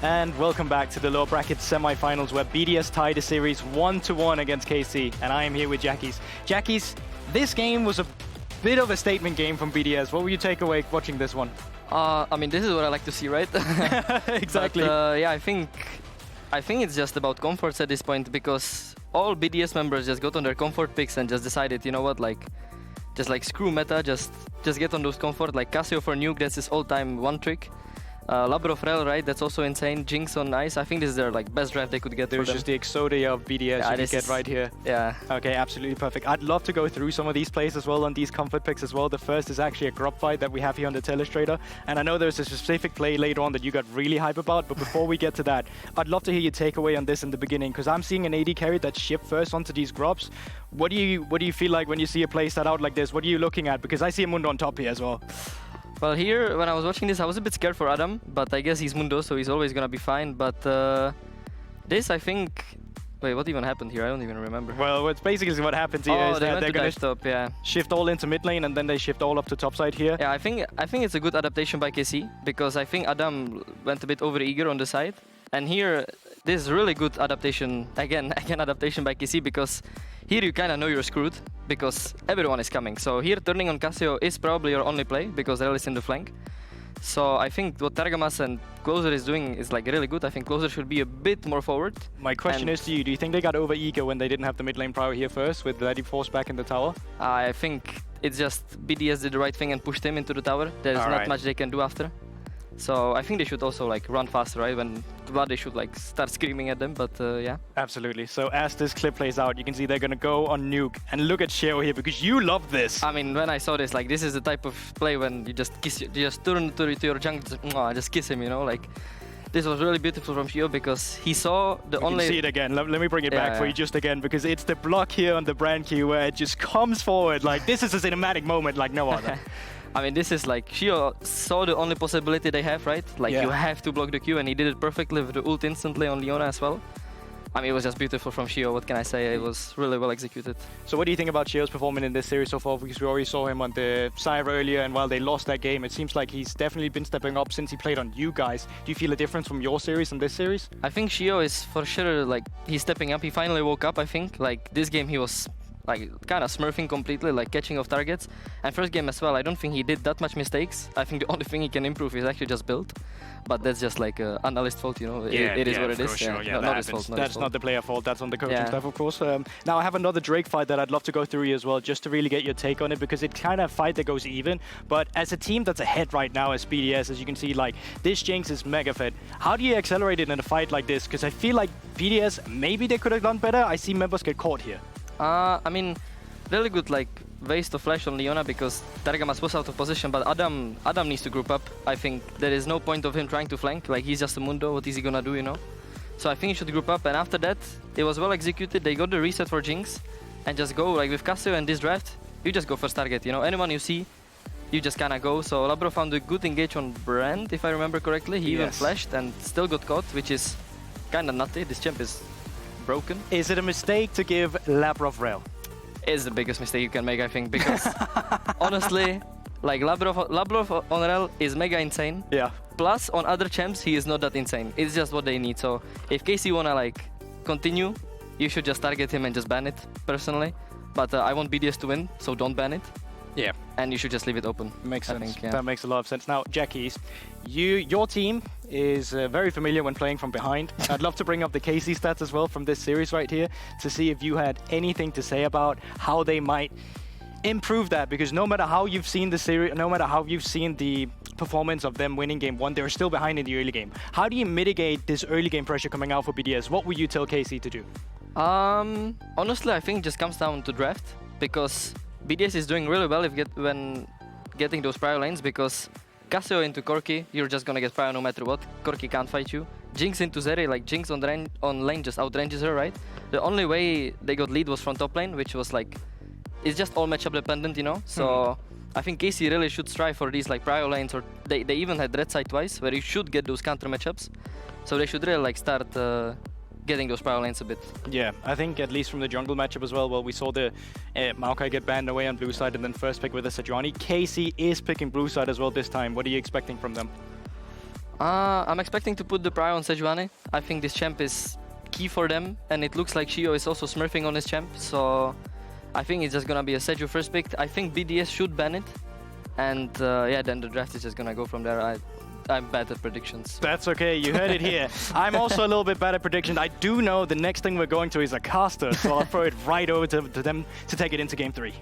And welcome back to the lower bracket semi-finals where BDS tied a series 1-1 against KC, and I am here with Jackies. Jackies, this game was a bit of a statement game from BDS. What will you take away watching this one? I mean, this is what I like to see, right? Exactly. But, yeah, I think it's just about comforts at this point, because all BDS members just got on their comfort picks and just decided, you know what, just screw meta, just get on those comfort. Like Casio for nuke, that's his all-time one trick. Labrov rel, right? That's also insane. Jinx on ice. I think this is their best draft they could get. There's just the Exodia of BDS you can get right here. Yeah. Okay, absolutely perfect. I'd love to go through some of these plays as well on these comfort picks as well. The first is actually a grub fight that we have here on the Telestrator. And I know there's a specific play later on that you got really hype about, but before we get to that, I'd love to hear your takeaway on this in the beginning, because I'm seeing an AD carry that's shipped first onto these grubs. What do you feel like when you see a play start out like this? What are you looking at? Because I see a Mundo on top here as well. Well, here, when I was watching this, I was a bit scared for Adam, but I guess he's Mundo, so he's always gonna be fine. But this, I think... Wait, what even happened here? I don't even remember. Well, it's basically what happens here is that they're gonna shift all into mid lane, and then they shift all up to top side here. Yeah, I think it's a good adaptation by KC, because I think Adam went a bit over eager on the side. And here, this is really good adaptation, again adaptation by KC, because here you kind of know you're screwed, because everyone is coming. So here turning on Casio is probably your only play, because Rel is in the flank. So I think what Targamas and Closer is doing is really good. I think Closer should be a bit more forward. My question is to you, do you think they got over eager when they didn't have the mid lane power here first, with Vladi forced back in the tower? I think it's just BDS did the right thing and pushed him into the tower. There's not much they can do after. So I think they should also run faster, right? When Vladi should start screaming at them, but yeah. Absolutely. So as this clip plays out, you can see they're gonna go on nuke, and look at Sheo here, because you love this. I mean, when I saw this, this is the type of play when you just kiss, you just turn to your jungle, just kiss him, you know, This was really beautiful from Sheo, because he saw the only... You can see it again. Let me bring it back for you just again, because it's the block here on the brand queue where it just comes forward. This is a cinematic moment like no other. I mean, this is Sheo saw the only possibility they have, right? You have to block the Q, and he did it perfectly with the ult instantly on Leona as well. I mean, it was just beautiful from Sheo, what can I say? It was really well executed. So what do you think about Sheo's performance in this series so far? Because we already saw him on the Sire earlier, and while they lost that game, it seems like he's definitely been stepping up since he played on you guys. Do you feel a difference from your series and this series? I think Sheo is for sure, he's stepping up. He finally woke up, I think. This game he was kind of smurfing completely, catching off targets. And first game as well, I don't think he did that much mistakes. I think the only thing he can improve is actually just build. But that's just Analyst fault, you know. It is what it is. Sure. Yeah, not his fault. That's not the player fault, that's on the coaching staff, of course. Now I have another Drake fight that I'd love to go through here as well, just to really get your take on it, because it's kind of a fight that goes even. But as a team that's ahead right now as BDS, as you can see, this Jinx is mega fit. How do you accelerate it in a fight like this? Because I feel like BDS, maybe they could have done better. I see members get caught here. I mean, really good waste of flash on Leona, because Targamas was out of position, but Adam needs to group up. I think there is no point of him trying to flank, he's just a Mundo, what is he gonna do, you know? So I think he should group up, and after that, it was well executed. They got the reset for Jinx, and just go, with Casio and this draft, you just go first target, you know? Anyone you see, you just kinda go. So Labrov found a good engage on Brand, if I remember correctly. He even flashed and still got caught, which is kinda nutty. This champ is broken. Is it a mistake to give Labrov rel? It's the biggest mistake you can make, I think, because honestly, Labrov on rel is mega insane. Yeah. Plus, on other champs, he is not that insane. It's just what they need. So if KC wanna continue, you should just target him and just ban it, personally. But I want BDS to win, so don't ban it. Yeah. And you should just leave it open. Makes sense. I think, That makes a lot of sense. Now, Jackies, your team is very familiar when playing from behind. I'd love to bring up the KC stats as well from this series right here to see if you had anything to say about how they might improve that, because no matter how you've seen the series, no matter how you've seen the performance of them winning game 1, they're still behind in the early game. How do you mitigate this early game pressure coming out for BDS? What would you tell KC to do? Honestly, I think it just comes down to draft, because BDS is doing really well when getting those prio lanes, because Casio into Corki, you're just gonna get prio no matter what. Corki can't fight you. Jinx into Zeri, Jinx on lane just outranges her, right? The only way they got lead was from top lane, which was it's just all matchup dependent, you know? So I think KC really should strive for these prio lanes, or they even had red side twice, where you should get those counter matchups. So they should really start getting those prio lanes a bit. Yeah, I think at least from the jungle matchup as well, we saw the Maokai get banned away on blue side and then first pick with the Sejuani. KC is picking blue side as well this time. What are you expecting from them? I'm expecting to put the prio on Sejuani. I think this champ is key for them, and it looks like Sheo is also smurfing on his champ, so I think it's just gonna be a Seju first pick. I think BDS should ban it, and yeah, then the draft is just gonna go from there. I'm bad at predictions. That's okay, you heard it here. I'm also a little bit bad at predictions. I do know the next thing we're going to is a caster, so I'll throw it right over to them to take it into game 3.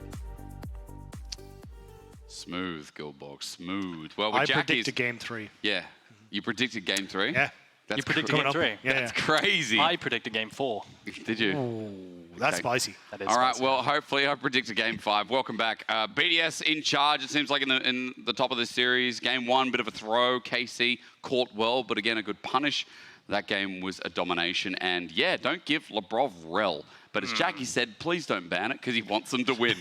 Smooth, Guldborg, smooth. Well, with I Jackie's... predicted game 3. Yeah. You predicted game 3? Yeah. You predicted game 3? Yeah, That's crazy. I predicted game 4. Did you? Ooh, that's spicy. That is All right, spicy. well, hopefully I predicted game 5. Welcome back. BDS in charge, it seems like in the top of this series. Game 1, bit of a throw. KC caught well, but again, a good punish. That game was a domination. And yeah, don't give Labrov rel. But as Jackie said, please don't ban it because he wants them to win,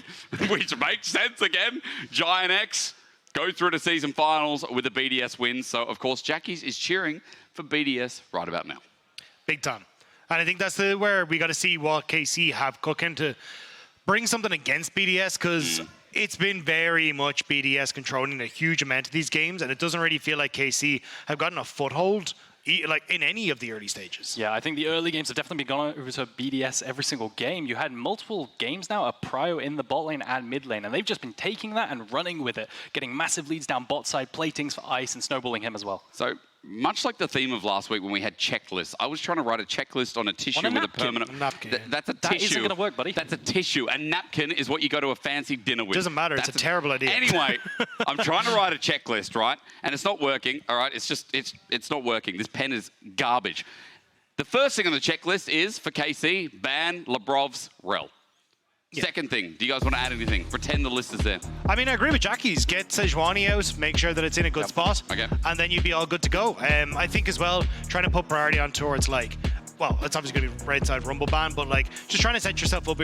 which makes sense again. Giant X go through to season finals with a BDS win. So, of course, Jackie's is cheering for BDS right about now. Big time. And I think that's where we got to see what KC have cooking to bring something against BDS, because it's been very much BDS controlling a huge amount of these games, and it doesn't really feel like KC have gotten a foothold like in any of the early stages. Yeah, I think the early games have definitely been gone over to BDS every single game. You had multiple games now, a prio in the bot lane and mid lane, and they've just been taking that and running with it, getting massive leads down bot side, platings for Ice, and snowballing him as well. So, much like the theme of last week when we had checklists, I was trying to write a checklist on a tissue with a permanent... A napkin. That's a That tissue. isn't going to work, buddy. That's a tissue. A napkin is what you go to a fancy dinner with. Doesn't matter. It's a terrible idea. Anyway, I'm trying to write a checklist, right? And it's not working, all right? It's not working. This pen is garbage. The first thing on the checklist is, for KC, ban Labrov's rel. Yeah. Second thing, do you guys want to add anything? Pretend the list is there. I mean, I agree with Jackie's. Get Sejuani out, make sure that it's in a good spot, Okay. and then you'd be all good to go. I think as well, trying to put priority on towards like, well, it's obviously going to be red side rumble ban, but like just trying to set yourself up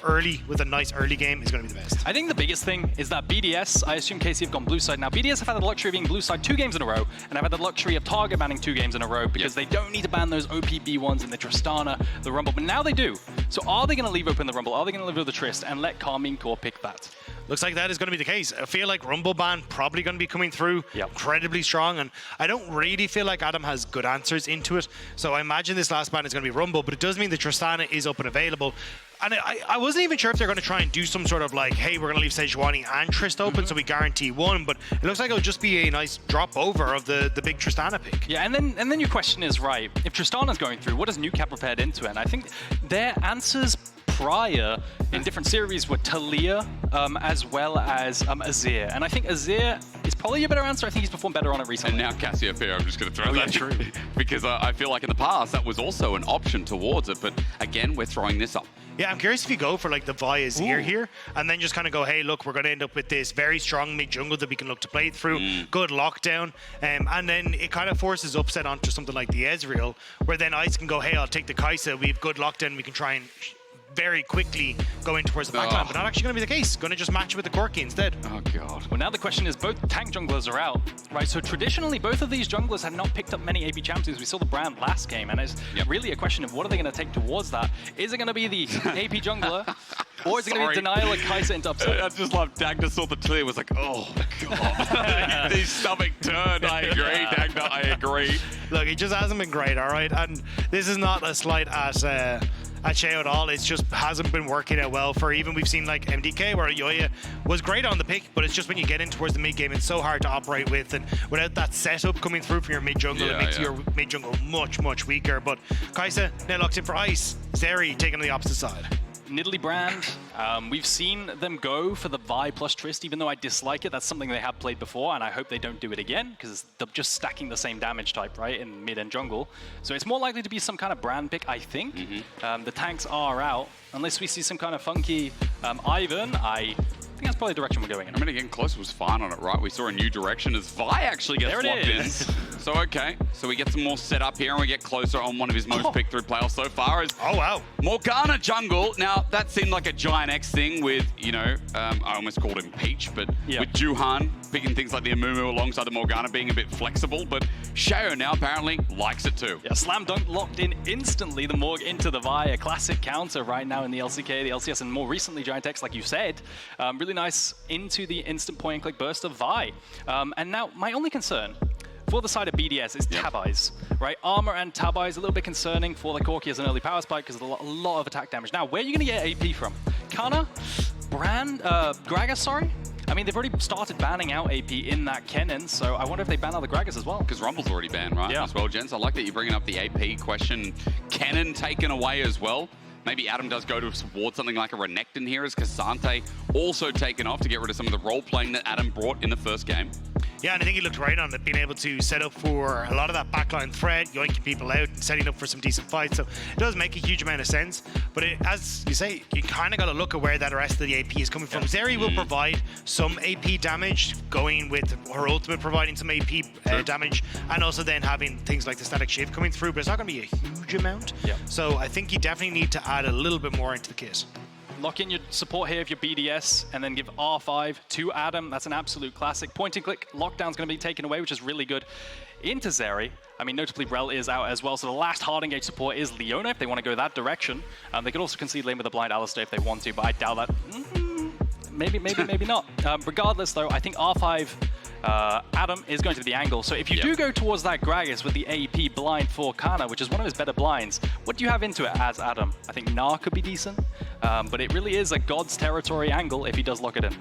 early with a nice early game is going to be the best. I think the biggest thing is that BDS, I assume KC have gone blue side. Now, BDS have had the luxury of being blue side 2 games in a row, and have had the luxury of Target banning 2 games in a row because they don't need to ban those OPB ones in the Tristana, the Rumble, but now they do. So are they going to leave open the Rumble? Are they going to leave the Trist and let Karmine Corp pick that? Looks like that is going to be the case. I feel like Rumble ban probably going to be coming through incredibly strong, and I don't really feel like Adam has good answers into it. So I imagine this last ban is going to be Rumble, but it does mean the Tristana is up and available. And I wasn't even sure if they're going to try and do some sort of like, hey, we're going to leave Sejuani and Trist open so we guarantee one, but it looks like it'll just be a nice drop over of the big Tristana pick. Yeah, and then your question is, right, if Tristana's going through, what does Newcap prepared into it? And I think their answers prior in different series were Talia as well as Azir. And I think Azir is probably a better answer. I think he's performed better on it recently. And now Cassiopeia, I'm just going to throw that true. because I feel like in the past that was also an option towards it. But again, we're throwing this up. Yeah, I'm curious if you go for like the Vi Azir here, and then just kind of go, hey, look, we're going to end up with this very strong mid jungle that we can look to play through, good lockdown, and then it kind of forces upset onto something like the Ezreal, where then Ice can go, hey, I'll take the Kai'Sa, we have good lockdown, we can try and very quickly go in towards the backline, but not actually going to be the case. Going to just match with the Corki instead. Oh, God. Well, now the question is, both tank junglers are out, right? So traditionally, both of these junglers have not picked up many AP champions. We saw the brand last game, and it's really a question of what are they going to take towards that? Is it going to be the AP jungler, or is it going to be denial of Kai'Sa into upset? I just love Dagda saw the clear, was like, oh, God. His stomach turned. I agree, Dagda, I agree. Look, he just hasn't been great, all right? And this is not a slight at Sheo at all. It just hasn't been working out well for even we've seen like MDK where Yoya was great on the pick, but it's just when you get in towards the mid game, it's so hard to operate with, and without that setup coming through for your mid jungle, it makes your mid jungle much weaker. But Kai'Sa now locked in for Ice. Zeri taking on the opposite side. Nidalee brand, we've seen them go for the Vi plus Trist, even though I dislike it. That's something they have played before, and I hope they don't do it again, because they're just stacking the same damage type, right, in mid and jungle. So it's more likely to be some kind of brand pick, I think. The tanks are out, unless we see some kind of funky Ivan. I think that's probably the direction we're going in. I mean, again, Close was fine on it, right? We saw a new direction as Vi actually gets locked in. So, okay. So we get some more setup here, and we get Closer on one of his most picked through playoffs so far. Oh, wow. Morgana jungle. Now, that seemed like a Giant X thing with, you know, I almost called him Peach, but with Juhan picking things like the Amumu alongside the Morgana being a bit flexible. But Sheo now apparently likes it too. Yeah, Slam Dunk locked in instantly the Morg into the Vi, a classic counter right now in the LCK, the LCS, and more recently Giant X, like you said. Really nice into the instant point and click burst of Vi. And now, my only concern for the side of BDS is Tab Eyes, right? Armor and Tab Eyes, a little bit concerning for the Corki as an early power spike because of a lot of attack damage. Now, where are you going to get AP from? Canna? Gragas, sorry? I mean, they've already started banning out AP in that Kennen, so I wonder if they ban out the Gragas as well. Because Rumble's already banned, right? Yeah. As well, gents. I like that you're bringing up the AP question. Kennen taken away as well. Maybe Adam does go towards something like a Renekton here as Cassante also taken off to get rid of some of the role-playing that Adam brought in the first game. Yeah, and I think he looked great on it, being able to set up for a lot of that backline threat, yoinking people out, and setting up for some decent fights. So it does make a huge amount of sense. But as you say, you kind of got to look at where that rest of the AP is coming from. Zeri will provide some AP damage, going with her ultimate providing some AP damage, and also then having things like the static shift coming through, but it's not going to be a huge amount. So I think you definitely need to add a little bit more into the kit. Lock in your support here if you're BDS, and then give R5 to Adam. That's an absolute classic. Point and click, lockdown's going to be taken away, which is really good. Into Zeri, I mean, notably Rel is out as well, so the last hard engage support is Leona if they want to go that direction. They could also concede lane with a blind Alistar if they want to, but I doubt that. Maybe not. Regardless, though, I think R5 Adam is going to be the angle. So if you do go towards that Gragas with the AP blind for Canna, which is one of his better blinds, what do you have into it as Adam? I think Gnar could be decent, but it really is a God's territory angle if he does lock it in.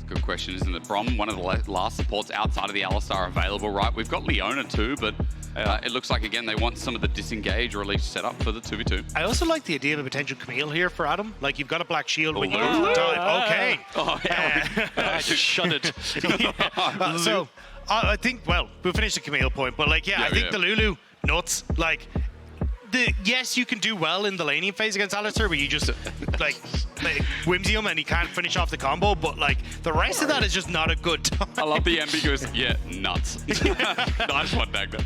Good question, isn't it? Brom, one of the last supports outside of the Alistar available, right? We've got Leona too, but it looks like, again, they want some of the disengage or at least set up for the 2v2. I also like the idea of a potential Camille here for Adam. Like, you've got a black shield when you die. Okay. Oh, yeah. I just shuddered. So, I think, well, we'll finish the Camille point, but like, I think the Lulu, nuts. Like, yes, you can do well in the laning phase against Alistar, but you just like whimsy him and he can't finish off the combo. But like the rest of that is just not a good time. I love the ambiguous, nuts. Nice one, Dagda.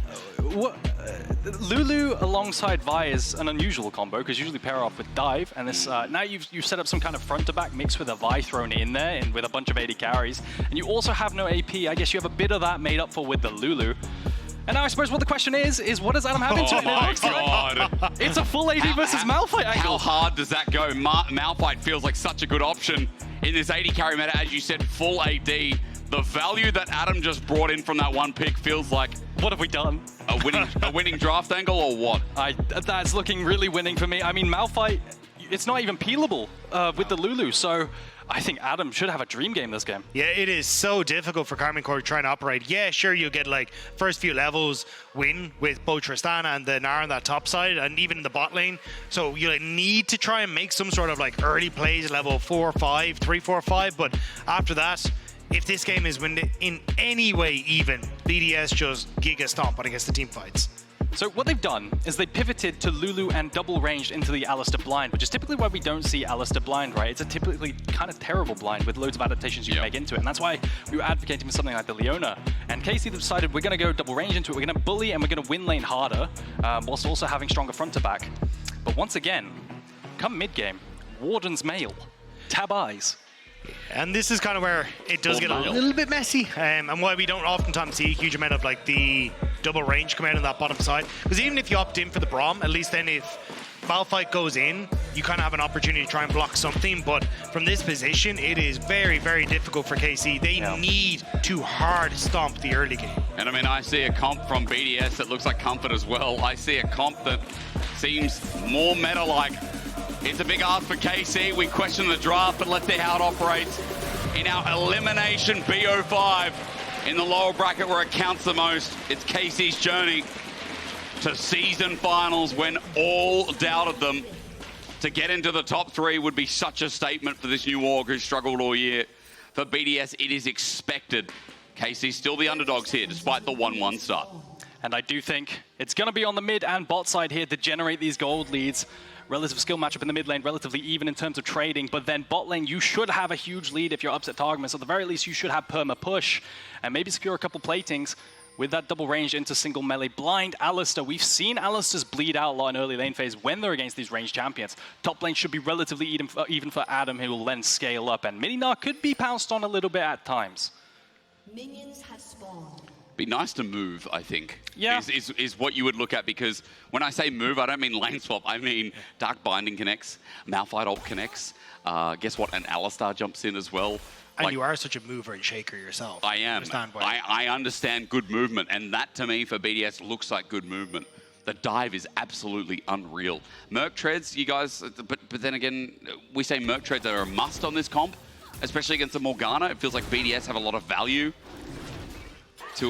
Lulu alongside Vi is an unusual combo because usually pair off with dive, and this now you've set up some kind of front to back mix with a Vi thrown in there and with a bunch of AD carries, and you also have no AP. I guess you have a bit of that made up for with the Lulu. And now I suppose what the question is what does Adam have into it? Oh my God. It's a full AD versus Malphite angle. How hard does that go? Malphite feels like such a good option in this AD carry meta. As you said, full AD. The value that Adam just brought in from that one pick feels like... What have we done? A winning draft angle or what? That's looking really winning for me. I mean, Malphite, it's not even peelable with the Lulu, so... I think Adam should have a dream game this game. Yeah, it is so difficult for Karmine Corp trying to operate. Yeah, sure, you'll get like first few levels win with both Tristana and the Gnar on that top side, and even in the bot lane. So you need to try and make some sort of like early plays, level 4, 5, 3, 4, 5. But after that, if this game is win in any way even, BDS just giga stomp against the team fights. So what they've done is they pivoted to Lulu and double ranged into the Alistar blind, which is typically why we don't see Alistar blind, right? It's a typically kind of terrible blind with loads of adaptations you can make into it. And that's why we were advocating for something like the Leona. And KC decided we're going to go double range into it. We're going to bully and we're going to win lane harder, whilst also having stronger front to back. But once again, come mid-game, Warden's Mail, Tab Eyes. And this is kind of where it does get a little bit messy, and why we don't oftentimes see a huge amount of like the double range come out on that bottom side. Because even if you opt in for the Braum, at least then if Malphite goes in, you kind of have an opportunity to try and block something. But from this position, it is very, very difficult for KC. They need to hard stomp the early game. And I mean, I see a comp from BDS that looks like Comfort as well. I see a comp that seems more meta-like. It's a big ask for KC. We question the draft, but let's see how it operates in our elimination BO5 in the lower bracket where it counts the most. It's KC's journey to season finals when all doubted them. To get into the top 3 would be such a statement for this new org who struggled all year. For BDS, it is expected. KC's still the underdogs here, despite the 1-1 start. And I do think it's going to be on the mid and bot side here to generate these gold leads. Relative skill matchup in the mid lane, relatively even in terms of trading, but then bot lane, you should have a huge lead if you're upset Targamas. At the very least, you should have perma push and maybe secure a couple platings with that double range into single melee. Blind Alistar, we've seen Alistars bleed out a lot in early lane phase when they're against these ranged champions. Top lane should be relatively even for Adam, who will then scale up, and Mini Gnar could be pounced on a little bit at times. Minions have spawned. Be nice to move, I think. Yeah. Is what you would look at, because when I say move, I don't mean lane swap. I mean Dark Binding connects, Malphite ult connects. Guess what? An Alistar jumps in as well. And you are such a mover and shaker yourself. I am. I understand good movement, and that to me for BDS looks like good movement. The dive is absolutely unreal. Merc treads, you guys, but then again, we say Merc treads are a must on this comp, especially against the Morgana. It feels like BDS have a lot of value to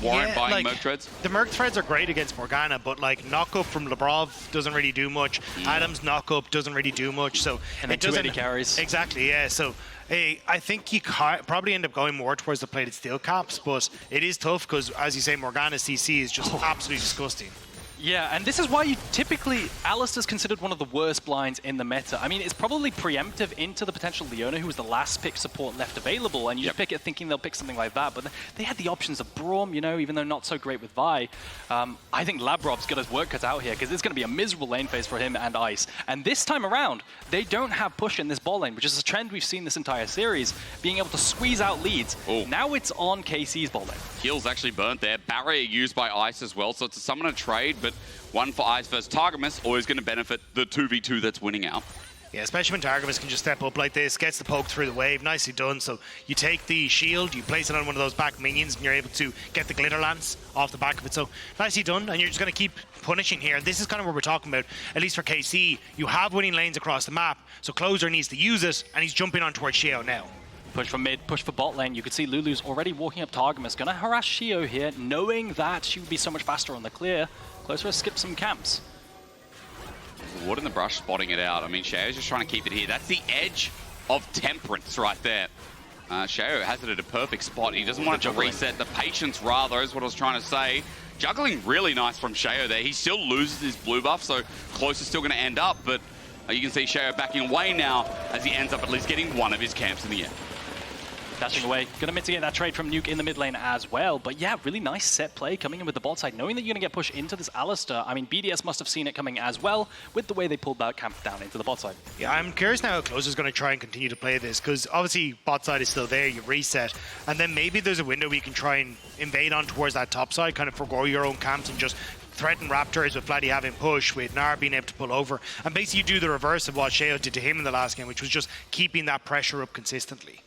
warrant buying Merc treads. The Merc treads are great against Morgana, but like knock up from Labrov doesn't really do much. Adam's knock up doesn't really do much. So and then 2 AD carries. Exactly, yeah. So I think you probably end up going more towards the plated steel caps, but it is tough because, as you say, Morgana's CC is just absolutely disgusting. Yeah, and this is why you typically, Alistar's considered one of the worst blinds in the meta. I mean, it's probably preemptive into the potential Leona, who was the last pick support left available, and you just pick it thinking they'll pick something like that, but they had the options of Braum, you know, even though not so great with Vi. I think Labrov's got his work cut out here, because it's going to be a miserable lane phase for him and Ice. And this time around, they don't have push in this ball lane, which is a trend we've seen this entire series, being able to squeeze out leads. Ooh. Now it's on KC's ball lane. Heal's actually burnt there. Barrier used by Ice as well, so it's a summon a trade, but one for Ice versus Targamas, always going to benefit the 2v2 that's winning out. Yeah, especially when Targamas can just step up like this, gets the poke through the wave, nicely done. So you take the shield, you place it on one of those back minions, and you're able to get the glitter lance off the back of it. So nicely done, and you're just going to keep punishing here. And this is kind of what we're talking about, at least for KC. You have winning lanes across the map, so Closer needs to use it, and he's jumping on towards Sheo now. Push for mid, push for bot lane. You could see Lulu's already walking up Targamas, going to harass Sheo here, knowing that she would be so much faster on the clear. Closer has skipped some camps. Wood in the brush spotting it out. I mean, Sheo's just trying to keep it here. That's the edge of temperance right there. Sheo has it at a perfect spot. He doesn't want it to reset. The patience, rather, is what I was trying to say. Juggling really nice from Sheo there. He still loses his blue buff, so Closer's still going to end up, but you can see Sheo backing away now as he ends up at least getting one of his camps in the end. Dashing away, going to mitigate that trade from Nuke in the mid lane as well. But yeah, really nice set play coming in with the bot side, knowing that you're going to get pushed into this Alistar. I mean, BDS must have seen it coming as well with the way they pulled that camp down into the bot side. Yeah, I'm curious now how Closer's going to try and continue to play this, because obviously bot side is still there, you reset, and then maybe there's a window where you can try and invade on towards that top side, kind of forgo your own camps and just threaten Raptors with Vladi having push, with Gnar being able to pull over, and basically you do the reverse of what Sheo did to him in the last game, which was just keeping that pressure up consistently.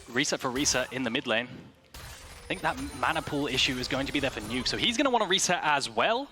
Reset for reset in the mid lane. I think that mana pool issue is going to be there for Nuke, so he's going to want to reset as well.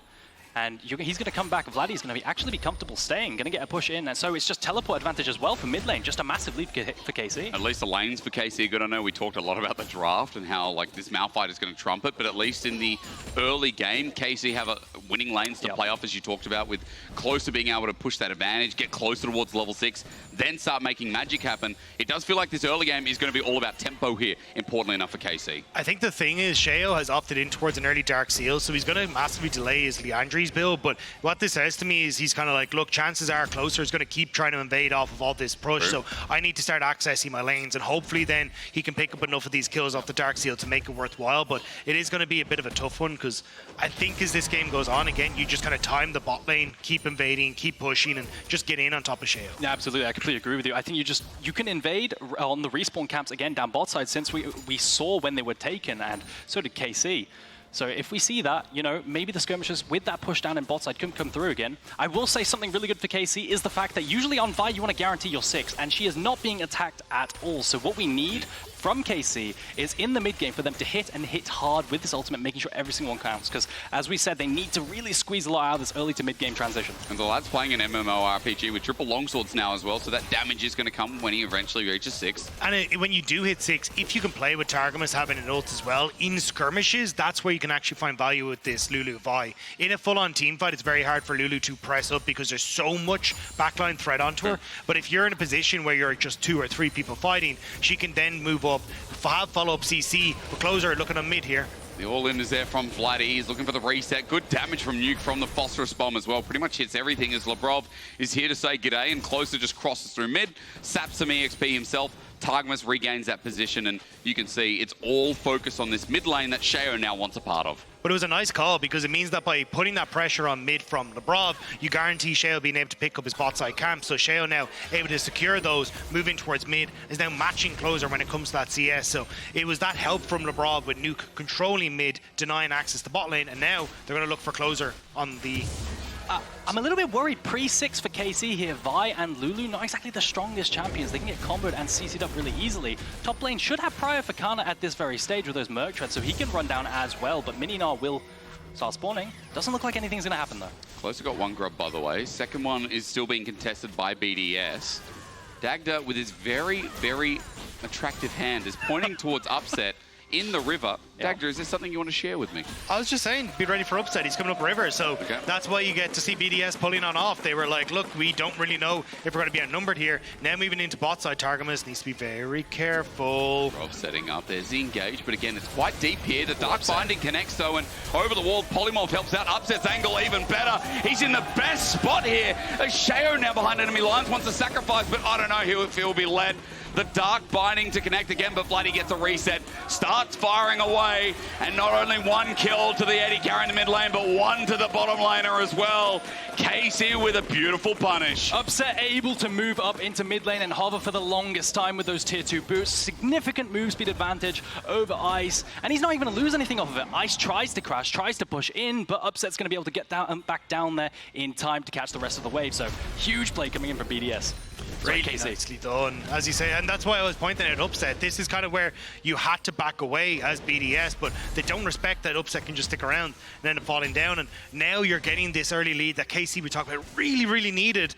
And he's going to come back. Vladi's going to actually be comfortable staying, going to get a push in. And so it's just teleport advantage as well for mid lane. Just a massive lead for KC. At least the lanes for KC are good. I know we talked a lot about the draft and how like this Malphite is going to trump it, but at least in the early game, KC have winning lanes to play off, as you talked about, with Closer being able to push that advantage, get closer towards level 6, then start making magic happen. It does feel like this early game is going to be all about tempo here, importantly enough for KC. I think the thing is, Sheo has opted in towards an early Dark Seal, so he's going to massively delay his Leandri's build, but what this says to me is he's kind of like, look, chances are Closer is going to keep trying to invade off of all this push, so I need to start accessing my lanes, and hopefully then he can pick up enough of these kills off the Dark Seal to make it worthwhile, but it is going to be a bit of a tough one, because I think as this game goes on, again, you just kind of time the bot lane, keep invading, keep pushing, and just get in on top of Sheo. Yeah, absolutely, I completely agree with you. I think you can invade on the respawn camps again down bot side, since we saw when they were taken, and so did KC. So if we see that, you know, maybe the skirmishes with that push down in bot side can come through again. I will say something really good for KC is the fact that usually on Vi you want to guarantee your 6, and she is not being attacked at all. So what we need from KC is in the mid game for them to hit and hit hard with this ultimate, making sure every single one counts. Because as we said, they need to really squeeze a lot out of this early to mid game transition. And the lad's playing an MMORPG with triple longswords now as well, so that damage is going to come when he eventually reaches 6. And when you do hit 6, if you can play with Targamas having an ult as well, in skirmishes, that's where you can actually find value with this Lulu Vi. In a full-on team fight, it's very hard for Lulu to press up because there's so much backline threat onto her. But if you're in a position where you're just 2 or 3 people fighting, she can then move up, have follow-up CC, but Closer looking on mid here. The all-in is there from Vladi. He's looking for the reset. Good damage from Nuke from the phosphorus bomb as well. Pretty much hits everything as Labrov is here to say g'day, and Closer just crosses through mid, saps some EXP himself, Targamas regains that position, and you can see it's all focused on this mid lane that Sheo now wants a part of. But it was a nice call because it means that by putting that pressure on mid from Labrov, you guarantee Sheo being able to pick up his bot side camp. So Sheo now able to secure those, moving towards mid, is now matching closer when it comes to that CS. So it was that help from Labrov with Nuke controlling mid, denying access to bot lane, and now they're going to look for closer on the... I'm a little bit worried pre-6 for KC here. Vi and Lulu, not exactly the strongest champions. They can get comboed and CC'd up really easily. Top lane should have prior for Canna at this very stage with those Merc treads, so he can run down as well, but Gnar will start spawning. Doesn't look like anything's going to happen, though. Closer got one grub, by the way. Second one is still being contested by BDS. Dagda, with his very, very attractive hand, is pointing towards Upset in the river. Dagda, is there something you want to share with me? I was just saying, be ready for Upset. He's coming up river, so that's why you get to see BDS pulling on off. They were like, look, we don't really know if we're going to be outnumbered here. Now moving into bot side, Targamas needs to be very careful. Rob setting up. There's the engage, but again, it's quite deep here. The Dark Binding connects, though, and over the wall, Polymorph helps out. Upset's angle even better. He's in the best spot here. Sheo now behind enemy lines wants to sacrifice, but I don't know if he'll be led. The Dark Binding to connect again, but Vladi gets a reset. Starts firing away, and not only one kill to the Eddie carry in the mid lane, but one to the bottom laner as well. KC with a beautiful punish. Upset able to move up into mid lane and hover for the longest time with those tier 2 boosts. Significant move speed advantage over Ice, and he's not even going to lose anything off of it. Ice tries to crash, tries to push in, but Upset's going to be able to get down and back down there in time to catch the rest of the wave. So huge play coming in from BDS. Really nicely done, as you say, and that's why I was pointing out Upset. This is kind of where you had to back away as BDS, but they don't respect that Upset can just stick around and end up falling down, and now you're getting this early lead that KC we talked about really needed.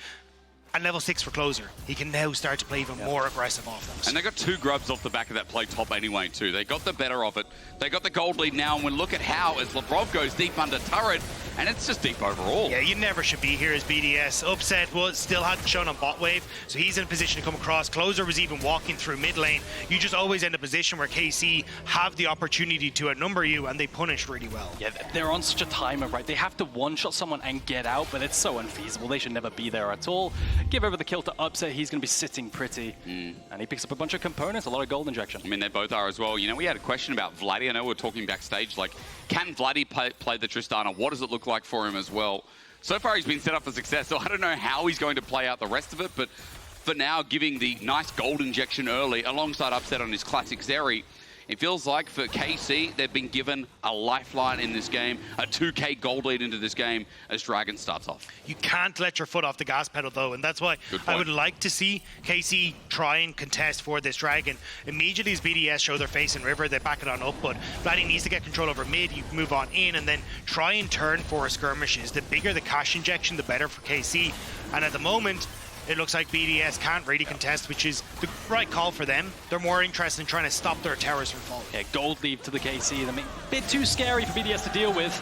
And level 6 for closer. He can now start to play even more aggressive offense. And they got 2 grubs off the back of that play top anyway, too. They got the better of it. They got the gold lead now, and we look at how as Labrov goes deep under turret, and it's just deep overall. Yeah, you never should be here as BDS. Upset still hadn't shown on bot wave, so he's in a position to come across. Closer was even walking through mid lane. You just always end a position where KC have the opportunity to outnumber you, and they punish really well. Yeah, they're on such a timer, right? They have to one-shot someone and get out, but it's so unfeasible. They should never be there at all. Give over the kill to Upset, he's going to be sitting pretty. And he picks up a bunch of components, a lot of gold injection. I mean, they both are as well. You know, we had a question about Vladi. I know we were talking backstage, like, can Vladi play the Tristana? What does it look like for him as well? So far, he's been set up for success, so I don't know how he's going to play out the rest of it, but for now, giving the nice gold injection early, alongside Upset on his classic Zeri, it feels like for KC, they've been given a lifeline in this game, a 2k gold lead into this game as Dragon starts off. You can't let your foot off the gas pedal, though, and that's why I would like to see KC try and contest for this Dragon. Immediately as BDS show their face in river, they back it on up, but Vladi needs to get control over mid, you move on in, and then try and turn for skirmishes. The bigger the cash injection, the better for KC, and at the moment, it looks like BDS can't really contest, which is the right call for them. They're more interested in trying to stop their towers from falling. Yeah, gold lead to the KC. I mean, a bit too scary for BDS to deal with.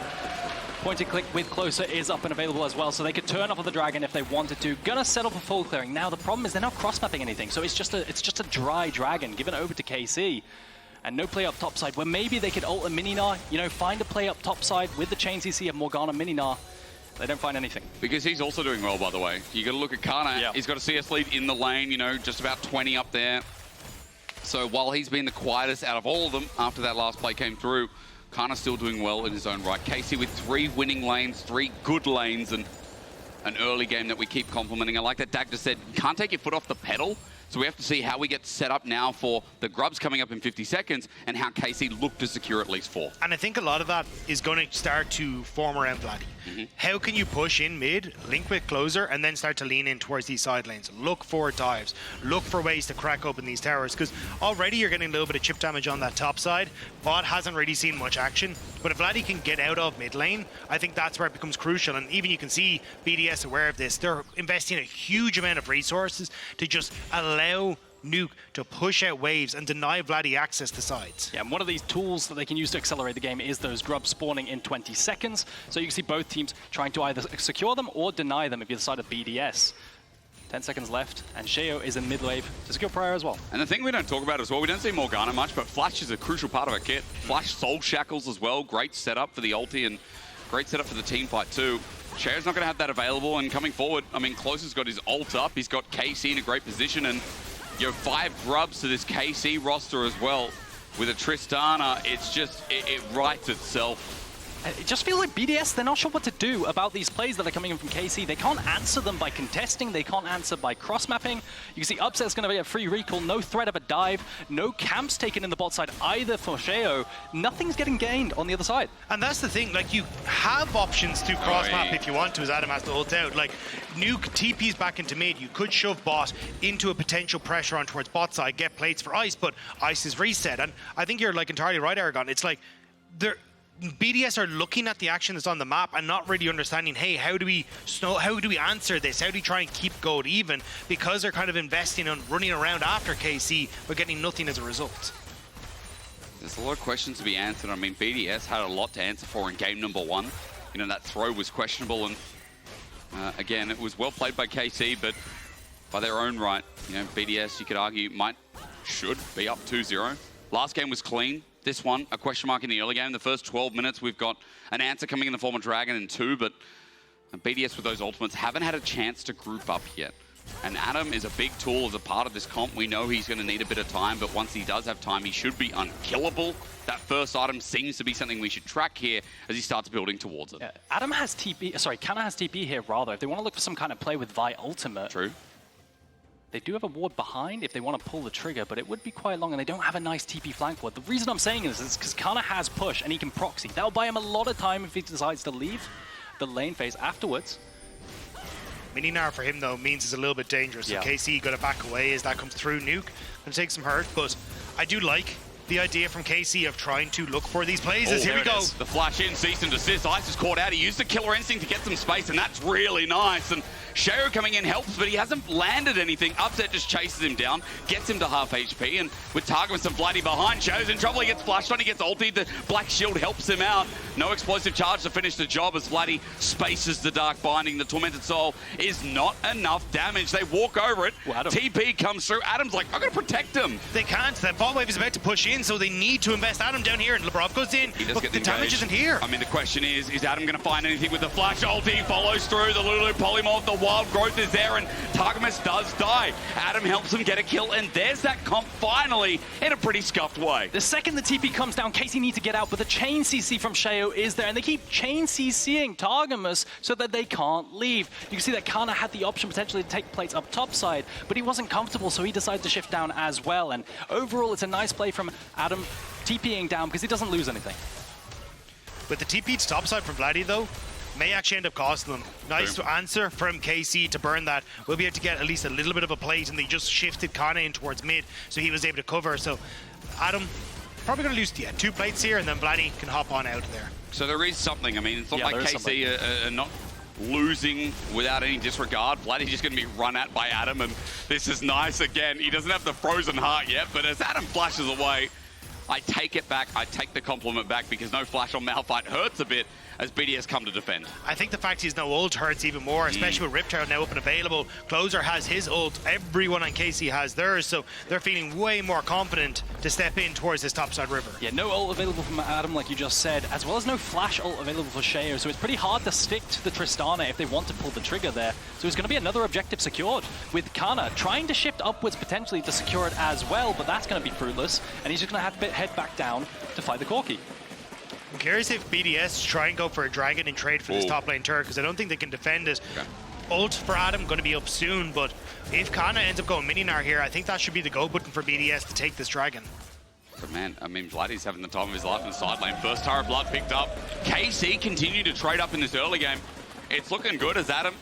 Point and click with Closer is up and available as well, so they could turn off of the Dragon if they wanted to. Gonna settle for full clearing. Now the problem is they're not cross-mapping anything, so it's just a dry Dragon given over to KC. And no play up top side, where maybe they could ult a Gnar, you know, find a play up top side with the chain CC of Morgana Gnar. They don't find anything. Because he's also doing well, by the way. You got to look at Canna. Yeah. He's got a CS lead in the lane, you know, just about 20 up there. So while he's been the quietest out of all of them after that last play came through, Canna's still doing well in his own right. KC with 3 winning lanes, 3 good lanes, and an early game that we keep complimenting. I like that Dagda said, can't take your foot off the pedal. So we have to see how we get set up now for the grubs coming up in 50 seconds and how KC look to secure at least 4. And I think a lot of that is going to start to form around Vladi. How can you push in mid, link with closer, and then start to lean in towards these side lanes? Look for dives. Look for ways to crack open these towers, because already you're getting a little bit of chip damage on that top side. Bot hasn't really seen much action, but if Vladi can get out of mid lane, I think that's where it becomes crucial. And even you can see BDS aware of this. They're investing a huge amount of resources to just allow Nuke to push out waves and deny Vladi access to sides. Yeah, and one of these tools that they can use to accelerate the game is those grubs spawning in 20 seconds. So you can see both teams trying to either secure them or deny them if you're the side of BDS. 10 seconds left, and Sheo is in mid wave to secure prior as well. And the thing we don't talk about as well, we don't see Morgana much, but Flash is a crucial part of her kit. Flash Soul Shackles as well, great setup for the ulti and great setup for the team fight too. Sheo's not going to have that available, and coming forward, I mean, Closer's got his ult up, he's got KC in a great position, and You know, 5 grubs to this KC roster as well. With a Tristana, it's just, it writes itself. It just feels like BDS, they're not sure what to do about these plays that are coming in from KC. They can't answer them by contesting. They can't answer by cross-mapping. You can see Upset's going to be a free recall. No threat of a dive. No camps taken in the bot side either for Sheo. Nothing's getting gained on the other side. And that's the thing, like, you have options to cross-map if you want to, as Adam has to ult out. Like, Nuke TP's back into mid. You could shove bot into a potential pressure on towards bot side, get plates for Ice, but Ice is reset. And I think you're, like, entirely right, Eragon. It's like, BDS are looking at the action that's on the map and not really understanding, hey, how do we answer this? How do we try and keep gold even? Because they're kind of investing on running around after KC, but getting nothing as a result. There's a lot of questions to be answered. I mean, BDS had a lot to answer for in game number 1. You know, that throw was questionable, and again, it was well played by KC, but by their own right, you know, BDS, you could argue, should be up 2-0. Last game was clean. This one, a question mark in the early game. The first 12 minutes, we've got an answer coming in the form of Dragon in 2, but BDS with those ultimates haven't had a chance to group up yet. And Adam is a big tool as a part of this comp. We know he's going to need a bit of time, but once he does have time, he should be unkillable. That first item seems to be something we should track here as he starts building towards it. Yeah, Adam has TP, sorry, Canna has TP here rather. If they want to look for some kind of play with Vi ultimate. True. They do have a ward behind if they want to pull the trigger, but it would be quite long, and they don't have a nice TP flank ward. The reason I'm saying this is because Canna has push, and he can proxy. That'll buy him a lot of time if he decides to leave the lane phase afterwards. Gnar for him, though, means it's a little bit dangerous. Yeah. So KC got to back away as that comes through. Nuke going to take some hurt, but I do like the idea from KC of trying to look for these plays. Here we go. The flash in, cease and desist. Ice is caught out. He used the killer instinct to get some space, and that's really nice. And Sheo coming in helps, but he hasn't landed anything. Upset just chases him down, gets him to half HP, and with Targamas and Vladi behind, Sheo's in trouble. He gets flashed on, he gets ultied. The Black Shield helps him out. No explosive charge to finish the job as Vladi spaces the Dark Binding. The Tormented Soul is not enough damage. They walk over it. Well, TP comes through. Adam's like, I've got to protect him. They can't. That bot wave is about to push in, so they need to invest Adam down here, and Labrov goes in. But the damage isn't here. I mean, the question is Adam going to find anything with the flash? Ulti follows through. The Lulu polymorph, the wild growth is there, and Targamas does die. Adam helps him get a kill, and there's that comp finally in a pretty scuffed way. The second the TP comes down, KC needs to get out, but the chain CC from Sheo is there, and they keep chain CCing Targamas so that they can't leave. You can see that Canna had the option potentially to take plates up top side, but he wasn't comfortable, so he decided to shift down as well. And overall, it's a nice play from Adam TPing down because he doesn't lose anything. With the TP to top side from Vladi, though, may actually end up costing them. Nice answer from KC to burn that. We'll be able to get at least a little bit of a plate, and they just shifted Canna in towards mid, so he was able to cover. So Adam probably going to lose 2 plates here, and then Vladi can hop on out of there. So there is something. I mean, it's not like KC are not losing without any disregard. Vladi's just going to be run at by Adam, and this is nice again. He doesn't have the frozen heart yet, but as Adam flashes away, I take it back. I take the compliment back because no flash on Malphite hurts a bit as BDS come to defend. I think the fact he's no ult hurts even more, especially with Riptide now up and available. Closer has his ult. Everyone on KC has theirs, so they're feeling way more confident to step in towards this topside river. Yeah, no ult available from Adam, like you just said, as well as no flash ult available for Sheo, so it's pretty hard to stick to the Tristana if they want to pull the trigger there. So it's going to be another objective secured, with Canna trying to shift upwards potentially to secure it as well, but that's going to be fruitless, and he's just going to have to head back down to fight the Corki. I'm curious if BDS try and go for a dragon and trade for this top lane turret, because I don't think they can defend it. Okay. Ult for Adam going to be up soon, but if Canna ends up going Gnar here, I think that should be the go button for BDS to take this dragon. But man, I mean, Vladi's having the time of his life in the side lane. First turret blood picked up. KC continue to trade up in this early game. It's looking good as Adam.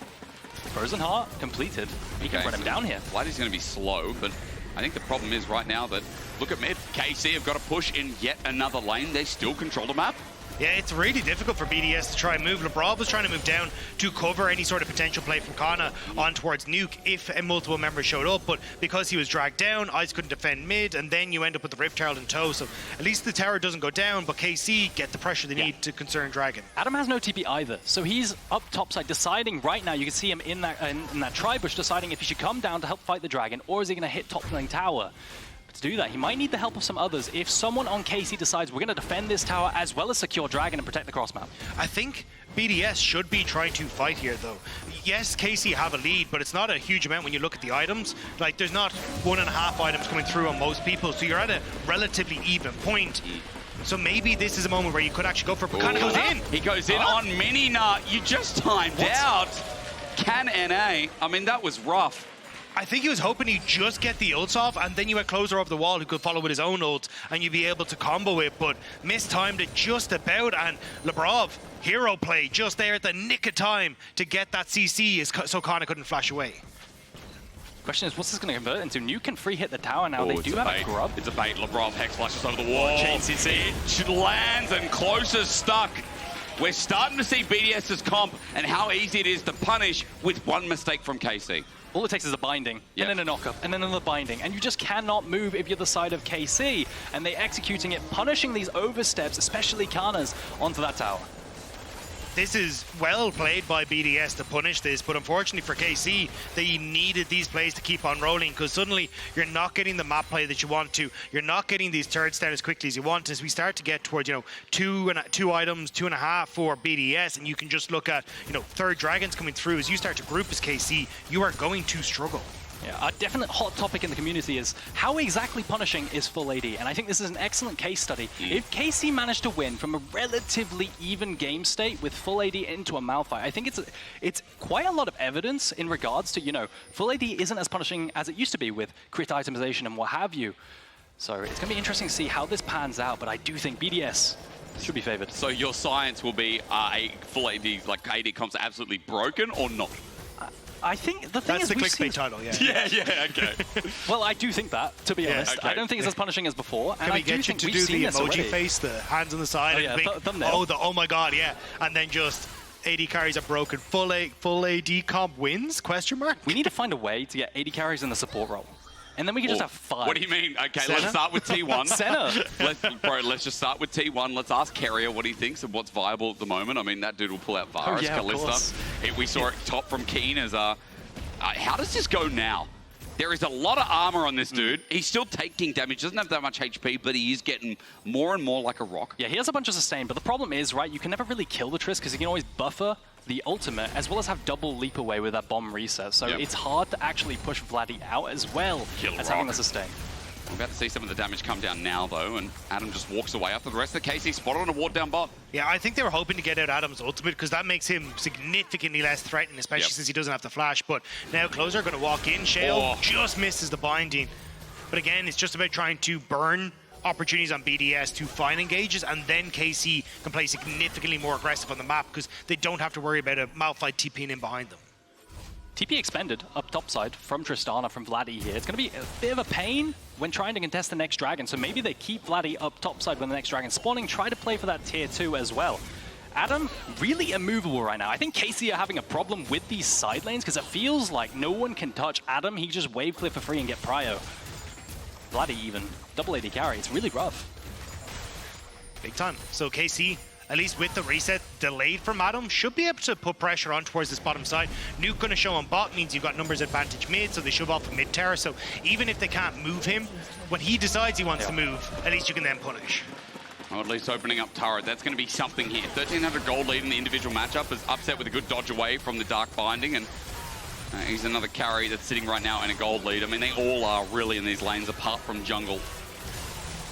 Frozen Heart completed. He can run him down here. Vladi's going to be slow, but I think the problem is right now that, look at mid, KC have got to push in yet another lane. They still control the map. Yeah, it's really difficult for BDS to try and move. Labrov was trying to move down to cover any sort of potential play from Canna on towards Nuke if multiple members showed up, but because he was dragged down, Ice couldn't defend mid, and then you end up with the Rift Herald in tow, so at least the tower doesn't go down, but KC get the pressure they need to concern Dragon. Adam has no TP either, so he's up topside deciding right now, you can see him in that tri-bush deciding if he should come down to help fight the Dragon, or is he going to hit top lane tower. to do that. He might need the help of some others if someone on KC decides we're going to defend this tower as well as secure Dragon and protect the cross map. I think BDS should be trying to fight here, though. Yes, KC have a lead, but it's not a huge amount when you look at the items. Like, there's not 1.5 items coming through on most people, so you're at a relatively even point. So maybe this is a moment where you could actually go for it, but Canna goes in. He goes in on Mini Nut. You just timed out. Can NA. I mean, that was rough. I think he was hoping he'd just get the ults off, and then you had Closer over the wall who could follow with his own ult, and you'd be able to combo it, but mistimed it just about, and Labrov, hero play, just there at the nick of time to get that CC so Canna couldn't flash away. Question is, what's this going to convert into? Nuke can free hit the tower now. They do have a grub. It's a bait. Labrov Hex flashes over the wall. Chain CC. It lands and Closer's stuck. We're starting to see BDS's comp and how easy it is to punish with one mistake from KC. All it takes is a binding, and then a knockup, and then another binding, and you just cannot move if you're the side of KC. And they executing it, punishing these oversteps, especially Canna's, onto that tower. This is well played by BDS to punish this, but unfortunately for KC, they needed these plays to keep on rolling, because suddenly you're not getting the map play that you want to. You're not getting these turrets down as quickly as you want. As we start to get towards, 2 items, 2.5 for BDS, and you can just look at, third dragons coming through. As you start to group as KC, you are going to struggle. Yeah, a definite hot topic in the community is how exactly punishing is full AD, and I think this is an excellent case study. If KC managed to win from a relatively even game state with full AD into a Malphite, I think it's quite a lot of evidence in regards to, full AD isn't as punishing as it used to be with crit itemization and what have you. So it's going to be interesting to see how this pans out, but I do think BDS should be favored. So your science will be a full AD, like AD comps absolutely broken or not? I think the thing That's is the clickbait title, yeah. Yeah, okay. Well, I do think that, to be honest. okay. I don't think it's as punishing as before. Can we get you to do the emoji face, the hands on the side? Oh, yeah, thumbnail. Oh my god, yeah. And then just AD carries are broken. Full AD comp wins? Question mark? We need to find a way to get AD carries in the support role. And then we can just have 5. What do you mean? Okay, Senna? let's start with T1. Senna. Let's just start with T1. Let's ask Carrier what he thinks and what's viable at the moment. I mean, that dude will pull out Varus, Alistar. We saw it top from Keen as how does this go now? There is a lot of armor on this dude. He's still taking damage, doesn't have that much HP, but he is getting more and more like a rock. Yeah, he has a bunch of sustain, but the problem is, right, you can never really kill the Trist because you can always buffer the ultimate, as well as have double leap away with that bomb reset. So it's hard to actually push Vladi out as well as having the sustain. We're about to see some of the damage come down now, though, and Adam just walks away after the rest of the KC spotted on a ward down bot. Yeah, I think they were hoping to get out Adam's ultimate because that makes him significantly less threatened, especially since he doesn't have the flash. But now Closer are going to walk in. Sheo just misses the binding. But again, it's just about trying to burn opportunities on BDS to find engages, and then KC can play significantly more aggressive on the map because they don't have to worry about a Malphite TPing in behind them. TP expended up top side from Tristana, from Vladi here. It's going to be a bit of a pain when trying to contest the next dragon, so maybe they keep Vladi up top side when the next dragon's spawning, try to play for that tier 2 as well. Adam, really immovable right now. I think KC are having a problem with these side lanes because it feels like no one can touch Adam. He just wave clear for free and get prio. Vladi even, double AD carry, it's really rough. Big time. So KC, at least with the reset delayed from Adam, should be able to put pressure on towards this bottom side. Nuke going to show on bot means you've got numbers advantage mid, so they shove off the mid tower. So even if they can't move him, when he decides he wants to move, at least you can then punish. Or at least opening up turret. That's going to be something here. 1,300 gold lead in the individual matchup is upset with a good dodge away from the Dark Binding, and he's another carry that's sitting right now in a gold lead. I mean, they all are really in these lanes apart from jungle.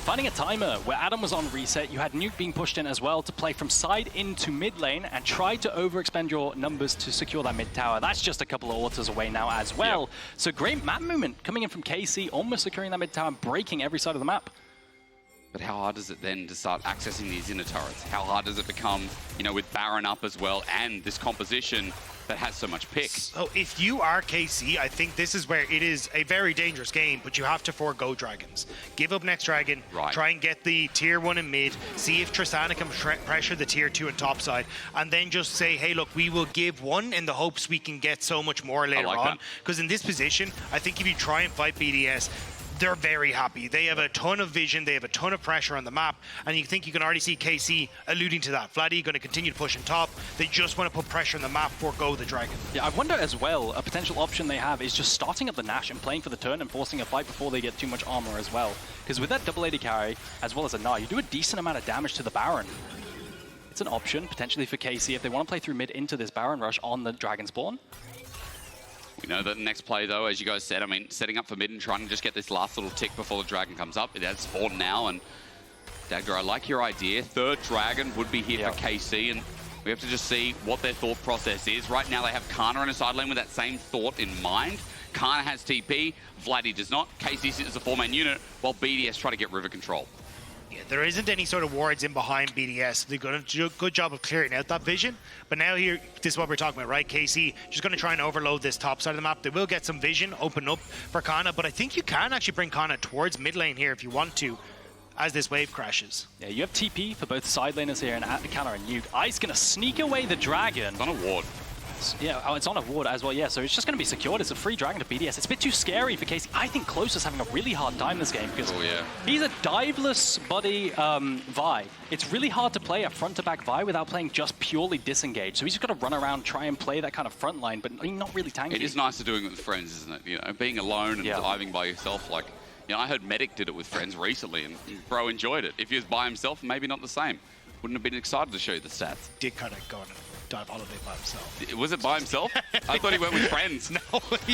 Finding a timer where Adam was on reset, you had Nuke being pushed in as well to play from side into mid lane and try to overexpend your numbers to secure that mid tower. That's just a couple of autos away now as well. So great map movement coming in from KC, almost securing that mid tower and breaking every side of the map. But how hard is it then to start accessing these inner turrets? How hard does it become, with Baron up as well and this composition that has so much pick? So if you are KC, I think this is where it is a very dangerous game, but you have to forego dragons. Give up next dragon, try and get the tier 1 in mid, see if Tristana can pressure the tier 2 and top side, and then just say, hey, look, we will give 1 in the hopes we can get so much more later on. Because in this position, I think if you try and fight BDS, they're very happy. They have a ton of vision, they have a ton of pressure on the map, and you think you can already see KC alluding to that. Vladi going to continue to push on top. They just want to put pressure on the map, forgo the dragon. Yeah, I wonder as well, a potential option they have is just starting up the Nash and playing for the turn and forcing a fight before they get too much armor as well. Because with that double AD carry, as well as a Gnar, you do a decent amount of damage to the Baron. It's an option, potentially for KC, if they want to play through mid into this Baron rush on the Dragon Spawn. We know that the next play, though, as you guys said, I mean, setting up for mid and trying to just get this last little tick before the Dragon comes up. It has spawned now, and Dagda, I like your idea. Third Dragon would be here for KC, and we have to just see what their thought process is. Right now, they have Canna in a side lane with that same thought in mind. Canna has TP, Vladi does not. KC sits as a 4-man unit, while BDS try to get river control. Yeah, there isn't any sort of wards in behind BDS. They've done a good job of clearing out that vision. But now here, this is what we're talking about, right? KC just going to try and overload this top side of the map. They will get some vision, open up for Canna, but I think you can actually bring Canna towards mid lane here if you want to, as this wave crashes. Yeah, you have TP for both side laners here, and Canna and Nuke. Ice going to sneak away the Dragon. It's on a ward. Yeah, oh, it's on a ward as well, yeah, so it's just going to be secured. It's a free Dragon to BDS. It's a bit too scary for KC. I think Close is having a really hard time this game because he's a diveless buddy Vi. It's really hard to play a front-to-back Vi without playing just purely disengaged. So he's just got to run around, try and play that kind of front line, but not really tanky. It is nice to doing it with friends, isn't it? You know, being alone and diving by yourself. Like, you know, I heard Medic did it with friends recently, and bro enjoyed it. If he was by himself, maybe not the same. Wouldn't have been excited to show you the stats. Did kind of go on a dive holiday by himself. Was it by himself? I thought he went with friends. No, he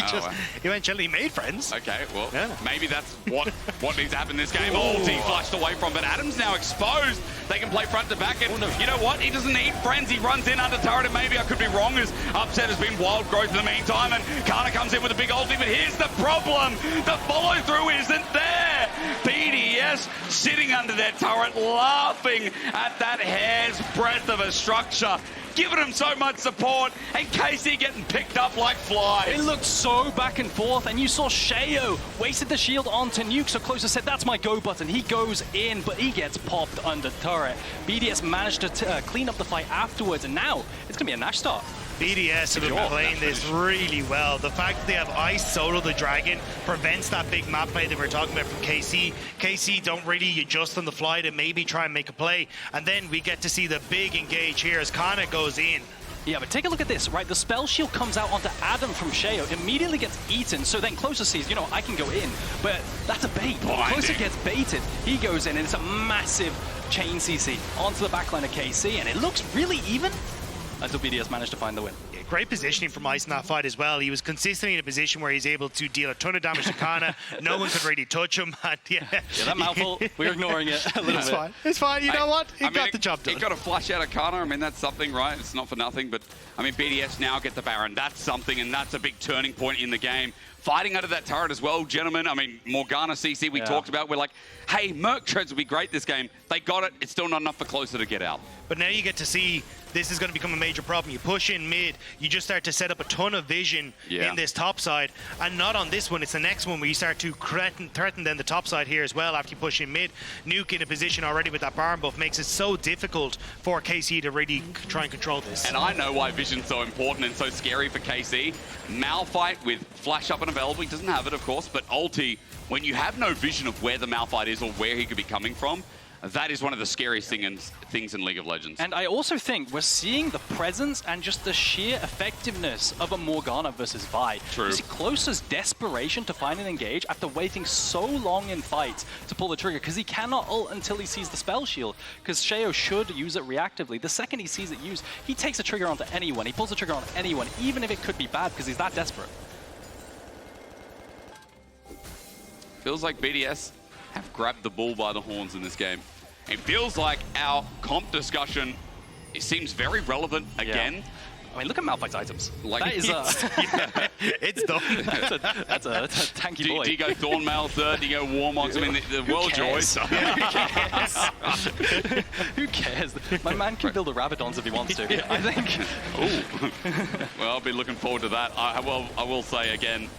eventually made friends. Okay, well, maybe that's what needs to happen in this game. Ulti flushed away from, but Adam's now exposed. They can play front to back, and you know what? He doesn't need friends. He runs in under turret, and maybe I could be wrong, as Upset has been wild growth in the meantime, and Canna comes in with a big ulti, but here's the problem. The follow-through isn't there. BDS sitting under their turret, laughing at that hair's breadth of a structure, giving him so much support, and KC getting picked up like flies. It looked so back and forth, and you saw Sheo wasted the shield onto Nuke, so Closer said, that's my go button. He goes in, but he gets popped under turret. BDS managed to clean up the fight afterwards, and now it's going to be a Nash start. BDS have been playing this really well. The fact that they have Ice solo the Dragon prevents that big map play that we're talking about from KC. KC don't really adjust on the fly to maybe try and make a play. And then we get to see the big engage here as Canna goes in. Yeah, but take a look at this, right? The spell shield comes out onto Adam from Sheo, immediately gets eaten, so then Closer sees, you know, I can go in, but that's a bait. Closer gets baited, he goes in, and it's a massive chain CC onto the backline of KC, and it looks really even until BDS managed to find the win. Yeah, great positioning from Ice in that fight as well. He was consistently in a position where he's able to deal a ton of damage to Canna. No one could really touch him. And that mouthful, we're ignoring it a little bit. It's fine. It's fine. You know what? He got the job done. He got a flush out of Canna. I mean, that's something, right? It's not for nothing, but I mean, BDS now get the Baron. That's something, and that's a big turning point in the game. Fighting under that turret as well, gentlemen. I mean, Morgana CC we talked about. We're like, hey, Merc Treads would be great this game. They got it. It's still not enough for Closer to get out. But now you get to see this is going to become a major problem. You push in mid, you just start to set up a ton of vision in this top side. And not on this one, it's the next one where you start to threaten then the top side here as well after you push in mid. Nuke in a position already with that Baron buff makes it so difficult for KC to really try and control this. And I know why Vision's so important and so scary for KC. Malphite with flash up and available. He doesn't have it, of course, but ulti, when you have no vision of where the Malphite is or where he could be coming from, that is one of the scariest things in League of Legends. And I also think we're seeing the presence and just the sheer effectiveness of a Morgana versus Vi. True. You see Closer's desperation to find and engage after waiting so long in fights to pull the trigger, because he cannot ult until he sees the spell shield, because Sheo should use it reactively. The second he sees it used, he takes a trigger onto anyone. He pulls the trigger on anyone, even if it could be bad, because he's that desperate. Feels like BDS have grabbed the bull by the horns in this game. It feels like our comp discussion, it seems very relevant again. Yeah. I mean, look at Malphite's items. Like, that is it's done. that's a tanky boy. Do you go Thornmail third? Do you go Warmox? I mean, the world joys. Who cares? My man can build a Rabadons if he wants to. I think. Ooh. Well, I'll be looking forward to that. I will say again,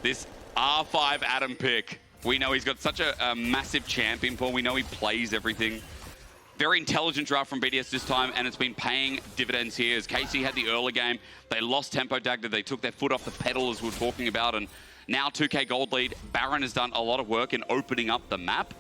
this R5 Adam pick, we know he's got such a massive champion pool. We know he plays everything. Very intelligent draft from BDS this time, and it's been paying dividends here. As KC had the early game, they lost tempo, Dagda. They took their foot off the pedal, as we were talking about, and Now 2k gold lead. Baron has done a lot of work in opening up the map.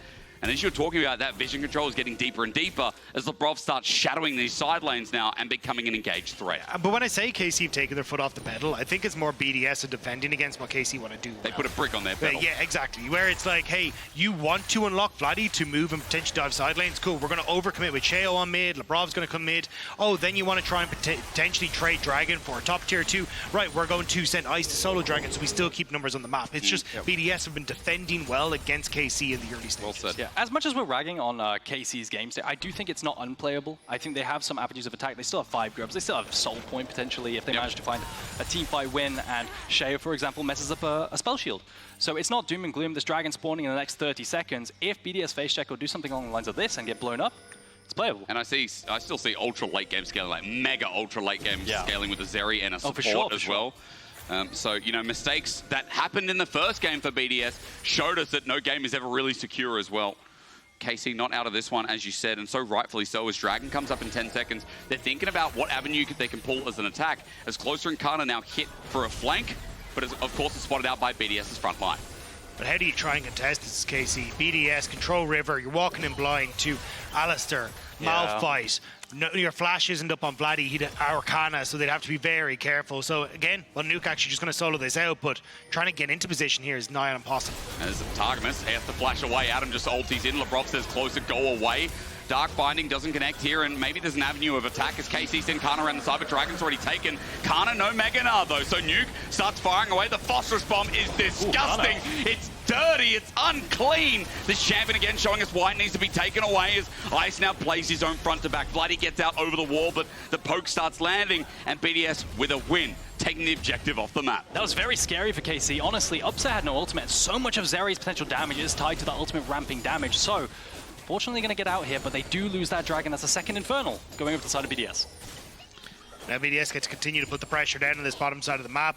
And as you're talking about, that vision control is getting deeper and deeper as Labrov starts shadowing these side lanes now and becoming an engaged threat. But when I say KC have taken their foot off the pedal, I think it's more BDS and defending against what KC want to do. They put a brick on their pedal. Yeah, exactly. Where it's like, hey, you want to unlock Vladi to move and potentially dive side lanes? Cool, we're going to overcommit with Sheo on mid, Labrov's going to come mid. Oh, then you want to try and potentially trade Dragon for a top tier 2. Right, we're going to send Ice to solo Dragon, so we still keep numbers on the map. It's just BDS have been defending well against KC in the early stages. Well said. Yeah, as much as we're ragging on KC's game state, I do think it's not unplayable. I think they have some avenues of attack. They still have 5 grubs. They still have soul point potentially if they manage to find a team fight win. And Sheo, for example, messes up a spell shield. So it's not doom and gloom. This dragon spawning in the next 30 seconds. If BDS face check or do something along the lines of this and get blown up, it's playable. And I still see ultra late game scaling, like mega ultra late game scaling with a Zeri and a support as well. So, you know, mistakes that happened in the first game for BDS showed us that no game is ever really secure as well. KC not out of this one, as you said, and so rightfully so. As Dragon comes up in 10 seconds, they're thinking about what avenue they can pull as an attack. As Closer and Canna now hit for a flank, but of course it's spotted out by BDS's front line. But how do you try and contest this, KC? BDS, control river, you're walking in blind to Alistar, Malphite. No, your flash isn't up on Vladi, he'd our Canna, so they'd have to be very careful. So again, well, Nuke actually just going to solo this out, but trying to get into position here is nigh on impossible. As Targamas has to flash away, Adam just ulties in, Labrov says Closer, go away. Dark Binding doesn't connect here, and maybe there's an avenue of attack as KC send Canna around the side, but Dragon's already taken. Canna, no Mega Gnar though, so Nuke starts firing away. The phosphorus bomb is disgusting. It's dirty, it's unclean. This champion again showing us why it needs to be taken away as Ice now plays his own front to back. Vladi gets out over the wall, but the poke starts landing, and BDS with a win, taking the objective off the map. That was very scary for KC. Honestly, Upset had no ultimate. So much of Zeri's potential damage is tied to that ultimate ramping damage. So, fortunately, going to get out here, but they do lose that Dragon. That's a second Infernal going over to the side of BDS. Now BDS gets to continue to put the pressure down on this bottom side of the map.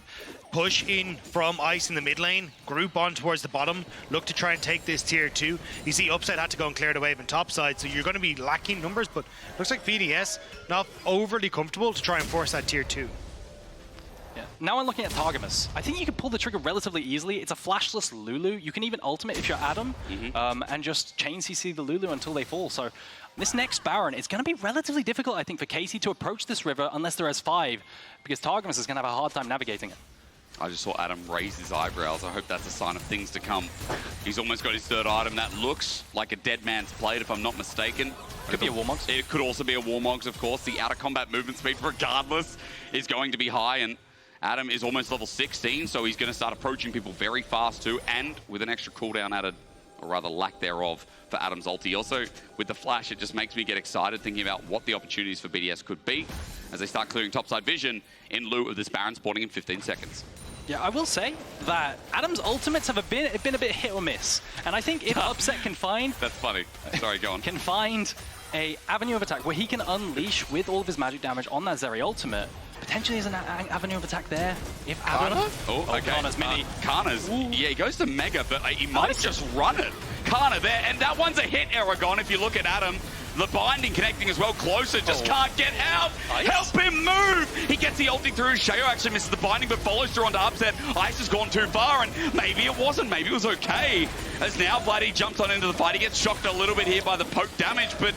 Push in from Ice in the mid lane, group on towards the bottom, look to try and take this tier 2. You see Upside had to go and clear the wave in top side, so you're going to be lacking numbers, but looks like BDS not overly comfortable to try and force that tier 2. Yeah. Now I'm looking at Targamas. I think you can pull the trigger relatively easily. It's a flashless Lulu. You can even ultimate if you're Adam, and just chain CC the Lulu until they fall. So this next Baron, it's going to be relatively difficult, I think, for KC to approach this river unless there is 5, because Targamas is going to have a hard time navigating it. I just saw Adam raise his eyebrows. I hope that's a sign of things to come. He's almost got his 3rd item. That looks like a dead man's plate, if I'm not mistaken. Could be a Warmogs. It could also be a Warmogs, of course. The outer combat movement speed, regardless, is going to be high, and Adam is almost level 16, so he's going to start approaching people very fast too, and with an extra cooldown added, or rather lack thereof, for Adam's ulti. Also, with the flash, it just makes me get excited thinking about what the opportunities for BDS could be as they start clearing topside vision in lieu of this Baron spawning in 15 seconds. Yeah, I will say that Adam's ultimates have been a bit hit or miss, and I think if Upset can find... That's funny. Sorry, go on. Can find a avenue of attack where he can unleash with all of his magic damage on that Zeri ultimate, potentially is an avenue of attack there. If Adam... Oh, okay. Canna's mini. Canna's... Yeah, he goes to Mega, but he might have just run it. Canna there, and that one's a hit, Eragon, if you look at Adam. The binding connecting as well, Closer, just can't get out. Ice. Help him move! He gets the ulti through. Sheo actually misses the binding, but follows through onto Upset. Ice has gone too far, and maybe it wasn't. Maybe it was okay. As now Vladi jumps on into the fight. He gets shocked a little bit here by the poke damage, but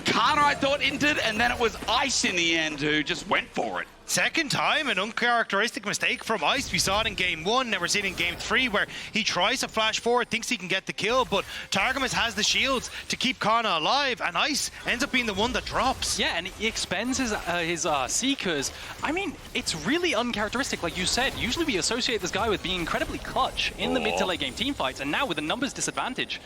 Canna, I thought, entered, and then it was Ice in the end who just went for it. Second time, an uncharacteristic mistake from Ice. We saw it in game 1, now we're seeing it in game 3, where he tries to flash forward, thinks he can get the kill, but Targamas has the shields to keep Canna alive, and Ice ends up being the one that drops. Yeah, and he expends his Seekers. I mean, it's really uncharacteristic, like you said. Usually we associate this guy with being incredibly clutch in the mid to late game team fights, and now with a numbers disadvantage,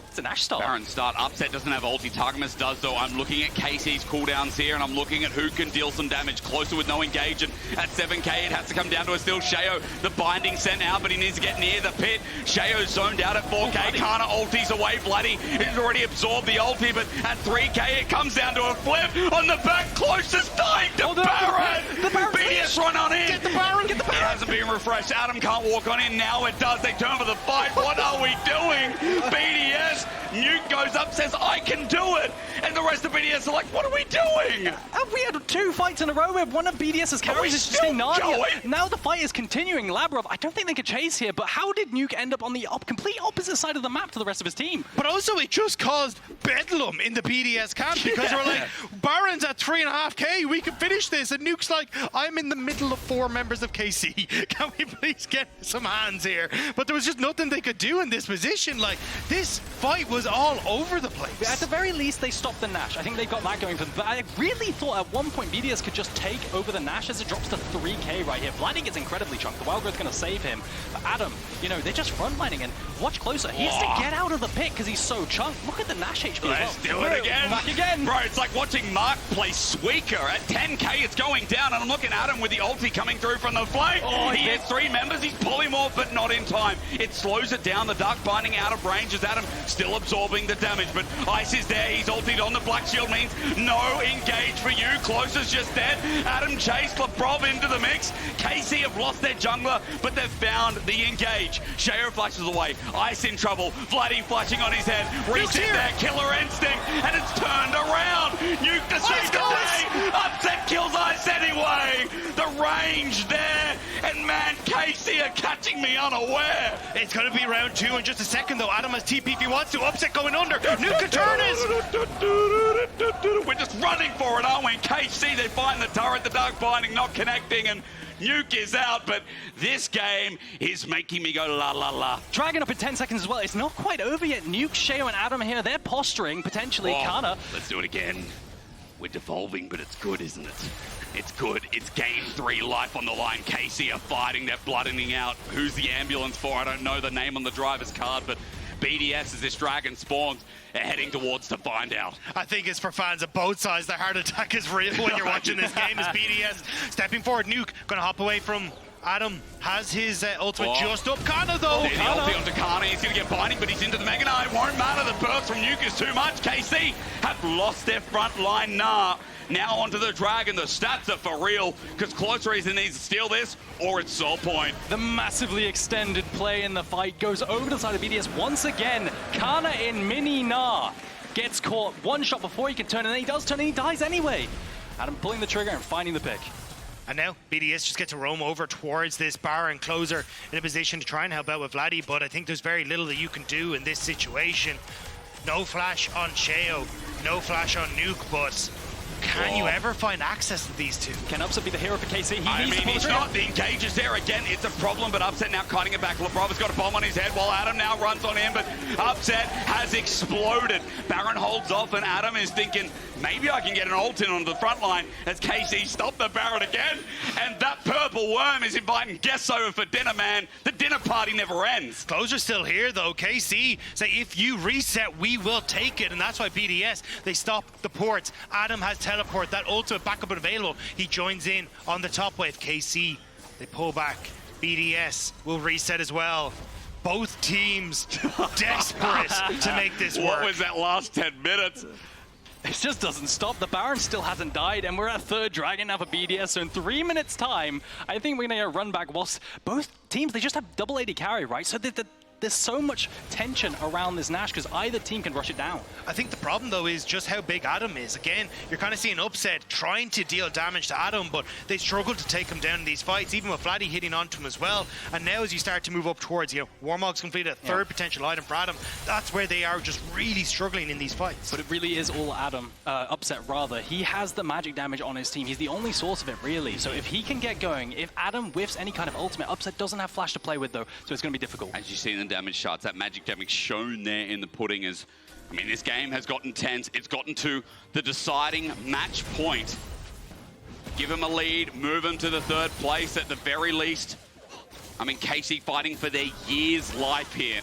it's an Ash start. Baron start. Upset doesn't have ulti. Targamas does, though. I'm looking at KC's cooldowns here, and I'm looking at who can deal some damage. Closer with no engage, and at 7k, it has to come down to a still Sheo. The binding sent out, but he needs to get near the pit. Sheo's zoned out at 4k. Canna ultis away. Vladi has already absorbed the ulti, but at 3k, it comes down to a flip on the back. Closest dying to Baron. The Baron BDS run on in. Get the Baron, get the Baron. It hasn't been refreshed. Adam can't walk on in. Now it does. They turn for the fight. What are we doing? BDS Nuke goes up, says, I can do it. And the rest of BDS are like, what are we doing? We had 2 fights in a row where one of BDS's carries is just Gnar. Now the fight is continuing. Labrov, I don't think they could chase here, but how did Nuke end up on the complete opposite side of the map to the rest of his team? But also, it just caused bedlam in the BDS camp because they were like, Baron's at 3.5k, we can finish this. And Nuke's like, I'm in the middle of 4 members of KC. Can we please get some hands here? But there was just nothing they could do in this position. Like, this fight was all over the place. At the very least, they stopped the Nash. I think they got that going for them. But I really thought at one point BDS could just take over the Nash as it drops to 3k right here. Vladi gets incredibly chunked. The Wild Growth's going to save him. But Adam, you know, they're just frontlining, and watch closer. He has to get out of the pit because he's so chunked. Look at the Nash HP Let's as well. do it again. Back again. Bro, it's like watching Mark play Squeaker. At 10k, it's going down, and I'm looking at him with the ulti coming through from the flank. He has 3 members. He's polymorph, but not in time. It slows it down. The Dark Binding out of range as Adam still absorbing the damage, but Ice is there. He's ulted on the Black Shield, means no engage for you. Closer's just dead. Adam chased Labrov into the mix. KC have lost their jungler, but they've found the engage. Sheo flashes away. Ice in trouble. Vladi flashing on his head. Reset there. Killer instinct, and it's turned around. Nuke to save the day. Upset kills Ice anyway. The range there, and man, KC are catching me unaware. It's going to be round 2 in just a second, though. Adam has TP if he wants to. Upset going under. Nuke can turn We're just running for it, aren't we? KC, they find the turret, the Dark Binding not connecting, and Nuke is out, but this game is making me go la la la. Dragon up in 10 seconds as well. It's not quite over yet. Nuke, Sheo, and Adam here. They're posturing, potentially. Canna. Let's do it again. We're devolving, but it's good, isn't it? It's good. It's game 3, life on the line. KC are fighting. They're bloodying out. Who's the ambulance for? I don't know the name on the driver's card, but BDS, as this dragon spawns, are heading towards to find out. I think it's for fans of both sides. The heart attack is real when you're watching this game. As BDS stepping forward. Nuke going to hop away from Adam. Has his ultimate just up. Canna, though. The ulti onto Canna. He's going to get binding, but he's into the Mega Knight. It won't matter. The burst from Nuke is too much. KC have lost their front line. Gnar now onto the Dragon. The stats are for real, because Closer either needs to steal this or it's Soul Point. The massively extended play in the fight goes over to the side of BDS once again. Canna in mini Gnar gets caught one shot before he can turn, and then he does turn and he dies anyway. Adam pulling the trigger and finding the pick. And now BDS just get to roam over towards this Baron Closer in a position to try and help out with Vladi, but I think there's very little that you can do in this situation. No flash on Sheo, no flash on Nuke, but can you ever find access to these two? Can Upset be the hero for KC? He's not. The engage is there again. It's a problem, but Upset now cutting it back. Labrov has got a bomb on his head while Adam now runs on him, but Upset has exploded. Baron holds off, and Adam is thinking, maybe I can get an ult in onto the front line as KC stopped the Baron again. And that purple worm is inviting guests over for dinner, man. The dinner party never ends. Closer's still here, though. KC say, if you reset, we will take it. And that's why BDS, they stop the ports. Adam has teleport, that ultimate backup available. He joins in on the top wave. KC, they pull back. BDS will reset as well. Both teams desperate to make this work. What was that last 10 minutes? It just doesn't stop. The Baron still hasn't died, and we're at 3rd Dragon now for BDS. So in 3 minutes' time, I think we're going to get a run back. Whilst both teams, they just have double AD carry, right? So there's so much tension around this Nash because either team can rush it down. I think the problem, though, is just how big Adam is. Again, you're kind of seeing Upset trying to deal damage to Adam, but they struggle to take him down in these fights, even with Vladi hitting onto him as well. And now as you start to move up towards, Warmog's completed a 3rd potential item for Adam. That's where they are just really struggling in these fights. But it really is all Adam, Upset rather. He has the magic damage on his team. He's the only source of it, really. So if he can get going, if Adam whiffs any kind of ultimate, Upset doesn't have flash to play with, though, so it's going to be difficult. As you see in the damage charts, that magic damage shown there in the pudding is, I mean, this game has gotten tense. It's gotten to the deciding match point. Give him a lead, move him to the 3rd place at the very least. I mean, KC fighting for their year's life here.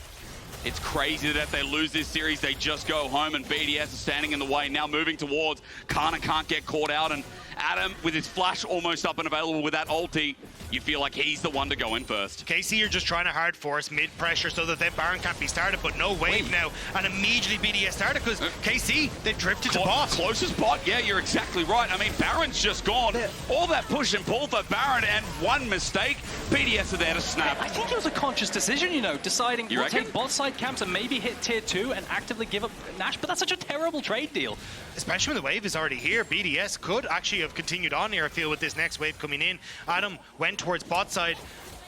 It's crazy that if they lose this series, they just go home, and BDS is standing in the way, now moving towards. Canna can't get caught out, and Adam, with his flash almost up and available with that ulti, you feel like he's the one to go in first. KC are just trying to hard force mid pressure so that their Baron can't be started, but no wave now. And immediately BDS started because KC, they've drifted to bot. Closest bot, yeah, you're exactly right. I mean, Baron's just gone. All that push and pull for Baron, and one mistake, BDS are there to snap. I think it was a conscious decision, you know, deciding we'll take bot side camps and maybe hit tier 2 and actively give up Nash, but that's such a terrible trade deal. Especially when the wave is already here. BDS could actually have continued on here, I feel, with this next wave coming in. Adam went towards bot side.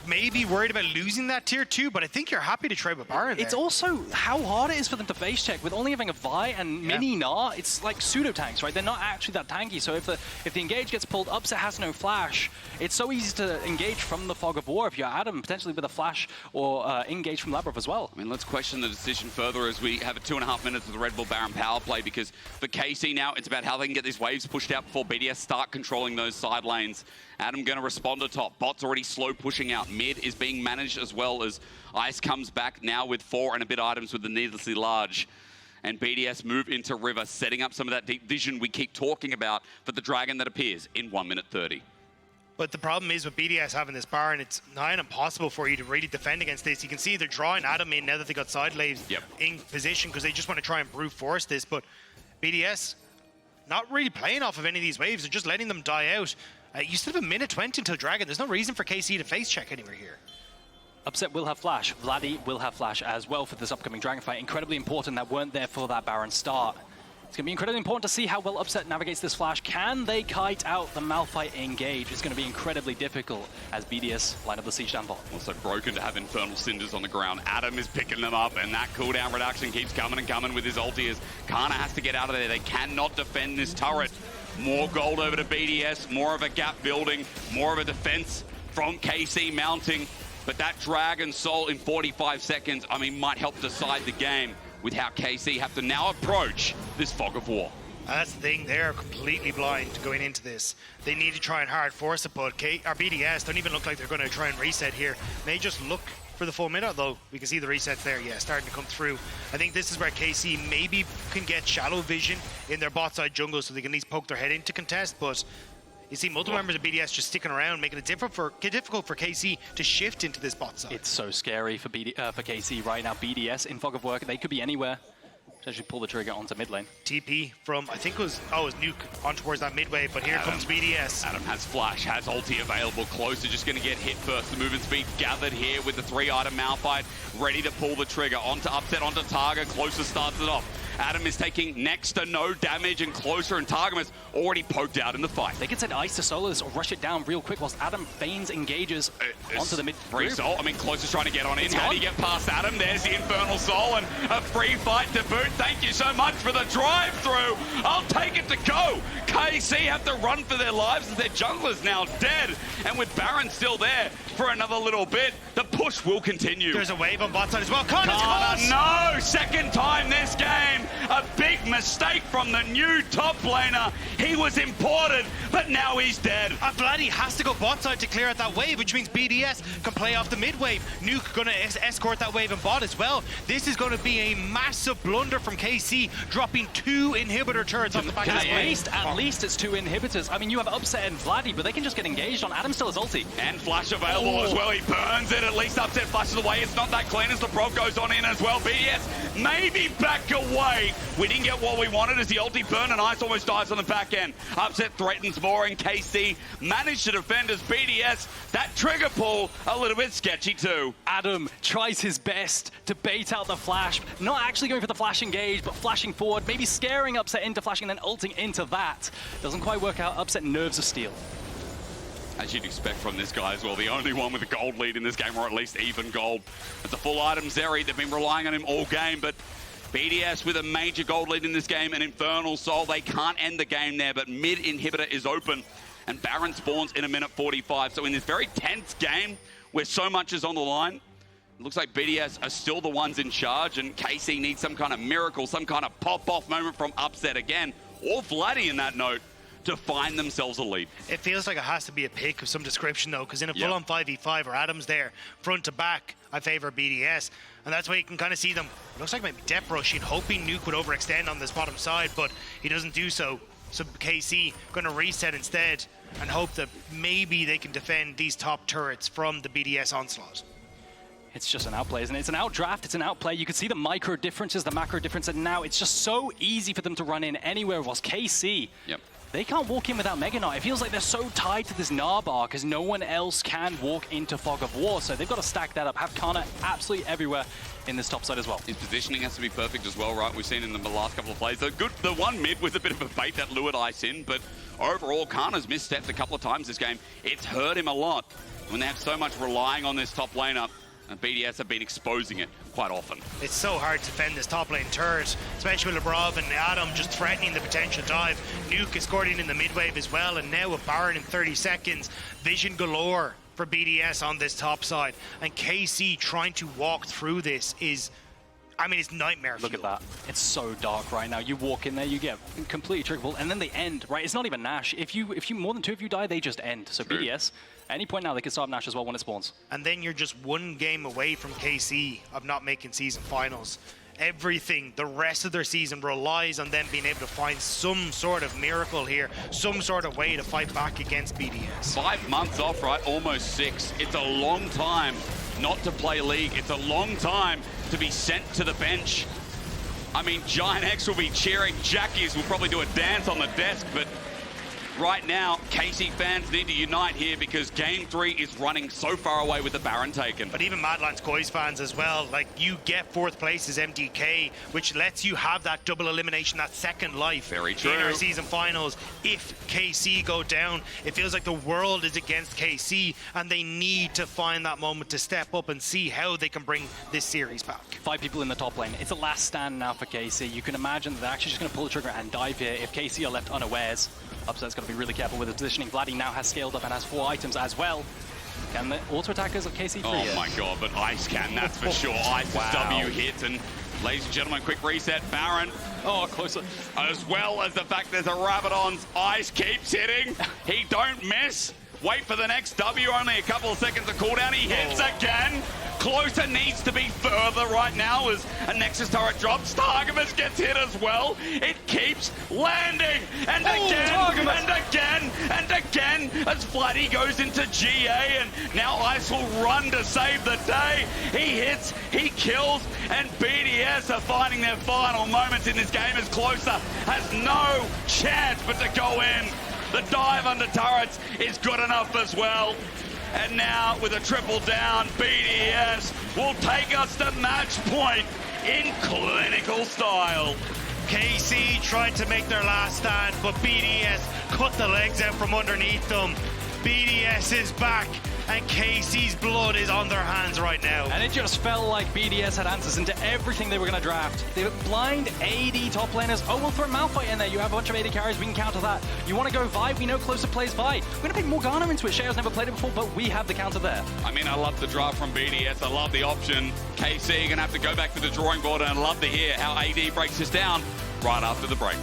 Maybe worried about losing that tier 2, but I think you're happy to trade with Baron there. It's also how hard it is for them to base check with only having a Vi and mini Gnar. It's like pseudo tanks, right? They're not actually that tanky. So if the engage gets pulled, Upset has no flash. It's so easy to engage from the fog of war if you're Adam, potentially with a flash or engage from Labrov as well. I mean, let's question the decision further as we have a 2.5 minutes of the Red Bull Baron power play, because for KC now, it's about how they can get these waves pushed out before BDS start controlling those side lanes. Adam going to respond to top. Bot's already slow pushing out. Mid is being managed as well as Ice comes back now with 4 and a bit items with the needlessly large. And BDS move into River, setting up some of that deep vision we keep talking about for the Dragon that appears in 1 minute 30. But the problem is with BDS having this Baron, it's nigh on impossible for you to really defend against this. You can see they're drawing Adam in now that they got side lanes in position because they just want to try and brute force this. But BDS not really playing off of any of these waves. They're just letting them die out. You still have a minute 20 until Dragon. There's no reason for KC to face check anywhere here. Upset will have flash. Vladi will have flash as well for this upcoming Dragon fight. Incredibly important that weren't there for that Baron start. It's going to be incredibly important to see how well Upset navigates this flash. Can they kite out the Malphite engage? It's going to be incredibly difficult as BDS line up the siege down bot. Also broken to have Infernal Cinders on the ground. Adam is picking them up, and that cooldown reduction keeps coming and coming with his ulti as Canna has to get out of there. They cannot defend this turret. More gold over to BDS, more of a gap building, more of a defense from KC mounting. But that Dragon Soul in 45 seconds, I mean, might help decide the game with how KC have to now approach this fog of war. That's the thing, they're completely blind going into this. They need to try and hard force it, but BDS don't even look like they're going to try and reset here. They just look for the full minute, though. We can see the resets there, starting to come through. I think this is where KC maybe can get shallow vision in their bot side jungle so they can at least poke their head into contest, but you see multiple members of BDS just sticking around, making it difficult for KC to shift into this bot side. It's so scary for KC right now. BDS in fog of war, they could be anywhere. Potentially pull the trigger onto mid lane. TP from, I think it was Nuke on towards that mid wave, but here comes BDS. Adam has flash, has ulti available, close to just going to get hit first. The movement speed gathered here with the 3-item Malphite, ready to pull the trigger. Onto Upset, onto Targa, Closer starts it off. Adam is taking next to no damage, and Closer and Targamas already poked out in the fight. They can send Ice to solo this or rush it down real quick whilst Adam feigns engages onto the mid. Free Soul, I mean, Closer's trying to get on in. How do you get past Adam? There's the Infernal Soul and a free fight to boot. Thank you so much for the drive-through. I'll take it to go. KC have to run for their lives as their jungler's now dead. And with Baron still there for another little bit, the push will continue. There's a wave on bot side as well. Canna, no! Second time this game. A big mistake from the new top laner. He was imported, but now he's dead. Vladi has to go bot side to clear out that wave, which means BDS can play off the mid wave. Nuke going to escort that wave and bot as well. This is going to be a massive blunder from KC, dropping 2 inhibitor turrets off the back of this wave. At least it's 2 inhibitors. I mean, you have Upset and Vladi, but they can just get engaged on. Adam still has ulti. And flash available as well. He burns it. At least Upset flashes away. It's not that clean as the proc goes on in as well. BDS maybe back away. We didn't get what we wanted as the ulti burn and Ice almost dies on the back end. Upset threatens more, and KC managed to defend as BDS. That trigger pull, a little bit sketchy too. Adam tries his best to bait out the flash. Not actually going for the flash engage, but flashing forward, maybe scaring Upset into flashing and then ulting into that. Doesn't quite work out. Upset nerves of steel. As you'd expect from this guy as well, the only one with a gold lead in this game, or at least even gold. It's a full item Zeri. They've been relying on him all game, but BDS with a major gold lead in this game, an Infernal Soul. They can't end the game there, but mid inhibitor is open, and Baron spawns in 1:45. So in this very tense game, where so much is on the line, it looks like BDS are still the ones in charge, and KC needs some kind of miracle, some kind of pop-off moment from Upset again, or Vladi in that note, to find themselves a lead. It feels like it has to be a pick of some description, though, because in a full-on 5v5 where Adam's there, front to back, I favor BDS. And that's why you can kind of see them, it looks like maybe depth rushing, hoping Nuke would overextend on this bottom side, but he doesn't do so. So KC going to reset instead and hope that maybe they can defend these top turrets from the BDS onslaught. It's just an outplay, isn't it? It's an outdraft, it's an outplay. You can see the micro differences, the macro difference, and now it's just so easy for them to run in anywhere. Whilst KC, they can't walk in without Mega Gnar. It feels like they're so tied to this Gnar bar because no one else can walk into Fog of War. So they've got to stack that up, have Canna absolutely everywhere in this top side as well. His positioning has to be perfect as well, right? We've seen in the last couple of plays. The one mid was a bit of a bait that lured Ice in, but overall, Canna's misstepped a couple of times this game. It's hurt him a lot when they have so much relying on this top lane up. And BDS have been exposing it quite often. It's so hard to defend this top lane turret, especially with Labrov and Adam just threatening the potential dive. Nuke escorting in the mid wave as well, and now a Baron in 30 seconds. Vision galore for BDS on this top side. And KC trying to walk through this is, I mean, it's nightmare fuel. Look at that. It's so dark right now. You walk in there, you get completely trickable, and then they end, right? It's not even Nash. If you more than two of you die, they just end. So True. BDS, at any point now, they can start Nash as well when it spawns. And then you're just one game away from KC of not making season finals. Everything, the rest of their season relies on them being able to find some sort of miracle here, some sort of way to fight back against BDS. 5 months off, right? Almost 6. It's a long time not to play League. It's a long time to be sent to the bench. I mean, Giant X will be cheering. Jackies will probably do a dance on the desk, but right now, KC fans need to unite here because Game 3 is running so far away with the Baron taken. But even Madlands Koi's fans as well, like you get 4th place as MDK, which lets you have that double elimination, that second life. Very true. In our season finals. If KC go down, it feels like the world is against KC and they need to find that moment to step up and see how they can bring this series back. 5 people in the top lane. It's a last stand now for KC. You can imagine that they're actually just going to pull the trigger and dive here if KC are left unawares. Upset's got to be really careful with his positioning. Vladi now has scaled up and has 4 items as well. Can the auto-attackers of KC free? Oh my god, but Ice can, that's for sure. Ice's W hit, and ladies and gentlemen, quick reset. Baron, Closer. as well as the fact there's a Rabadon's Ice keeps hitting. He don't miss. Wait for the next W, only a couple of seconds of cooldown. He hits again. Closer needs to be further right now as a Nexus turret drops. Targamas gets hit as well. It keeps landing. And again, and again, and again as Vladi goes into GA. And now Ice will run to save the day. He hits, he kills, and BDS are finding their final moments in this game as Closer has no chance but to go in. The dive under turrets is good enough as well. And now with a triple down, BDS will take us to match point in clinical style. KC tried to make their last stand, but BDS cut the legs out from underneath them. BDS is back, and KC's blood is on their hands right now. And it just felt like BDS had answers into everything they were going to draft. They were blind AD top laners. Oh, we'll throw Malphite in there. You have a bunch of AD carries. We can counter that. You want to go Vi? We know Closer plays Vi. We're going to pick Morgana into it. Sheo's never played it before, but we have the counter there. I mean, I love the draft from BDS. I love the option. KC going to have to go back to the drawing board, and I'd love to hear how AD breaks this down right after the break.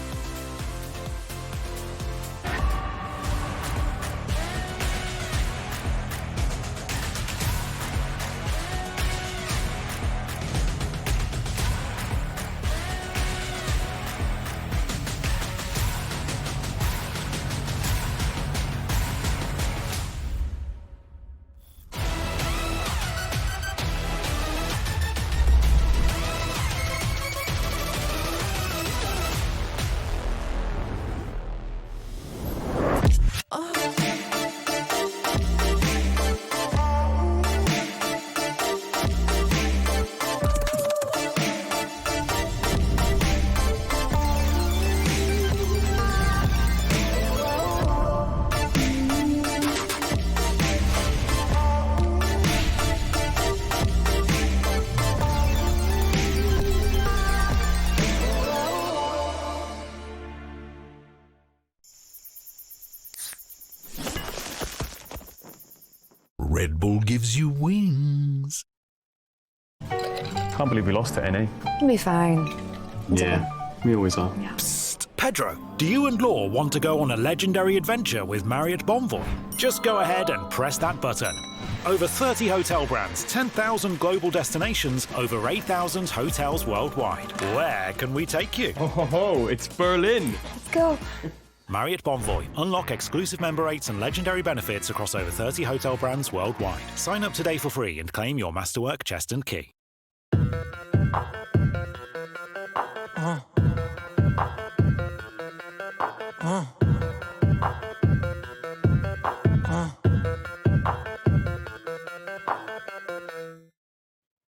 Red Bull gives you wings. Can't believe we lost to NA. We'll be fine. Yeah, we always are. Psst. Pedro, do you and Law want to go on a legendary adventure with Marriott Bonvoy? Just go ahead and press that button. Over 30 hotel brands, 10,000 global destinations, over 8,000 hotels worldwide. Where can we take you? Oh, it's Berlin. Let's go. Marriott Bonvoy. Unlock exclusive member rates and legendary benefits across over 30 hotel brands worldwide. Sign up today for free and claim your Masterwork chest and key.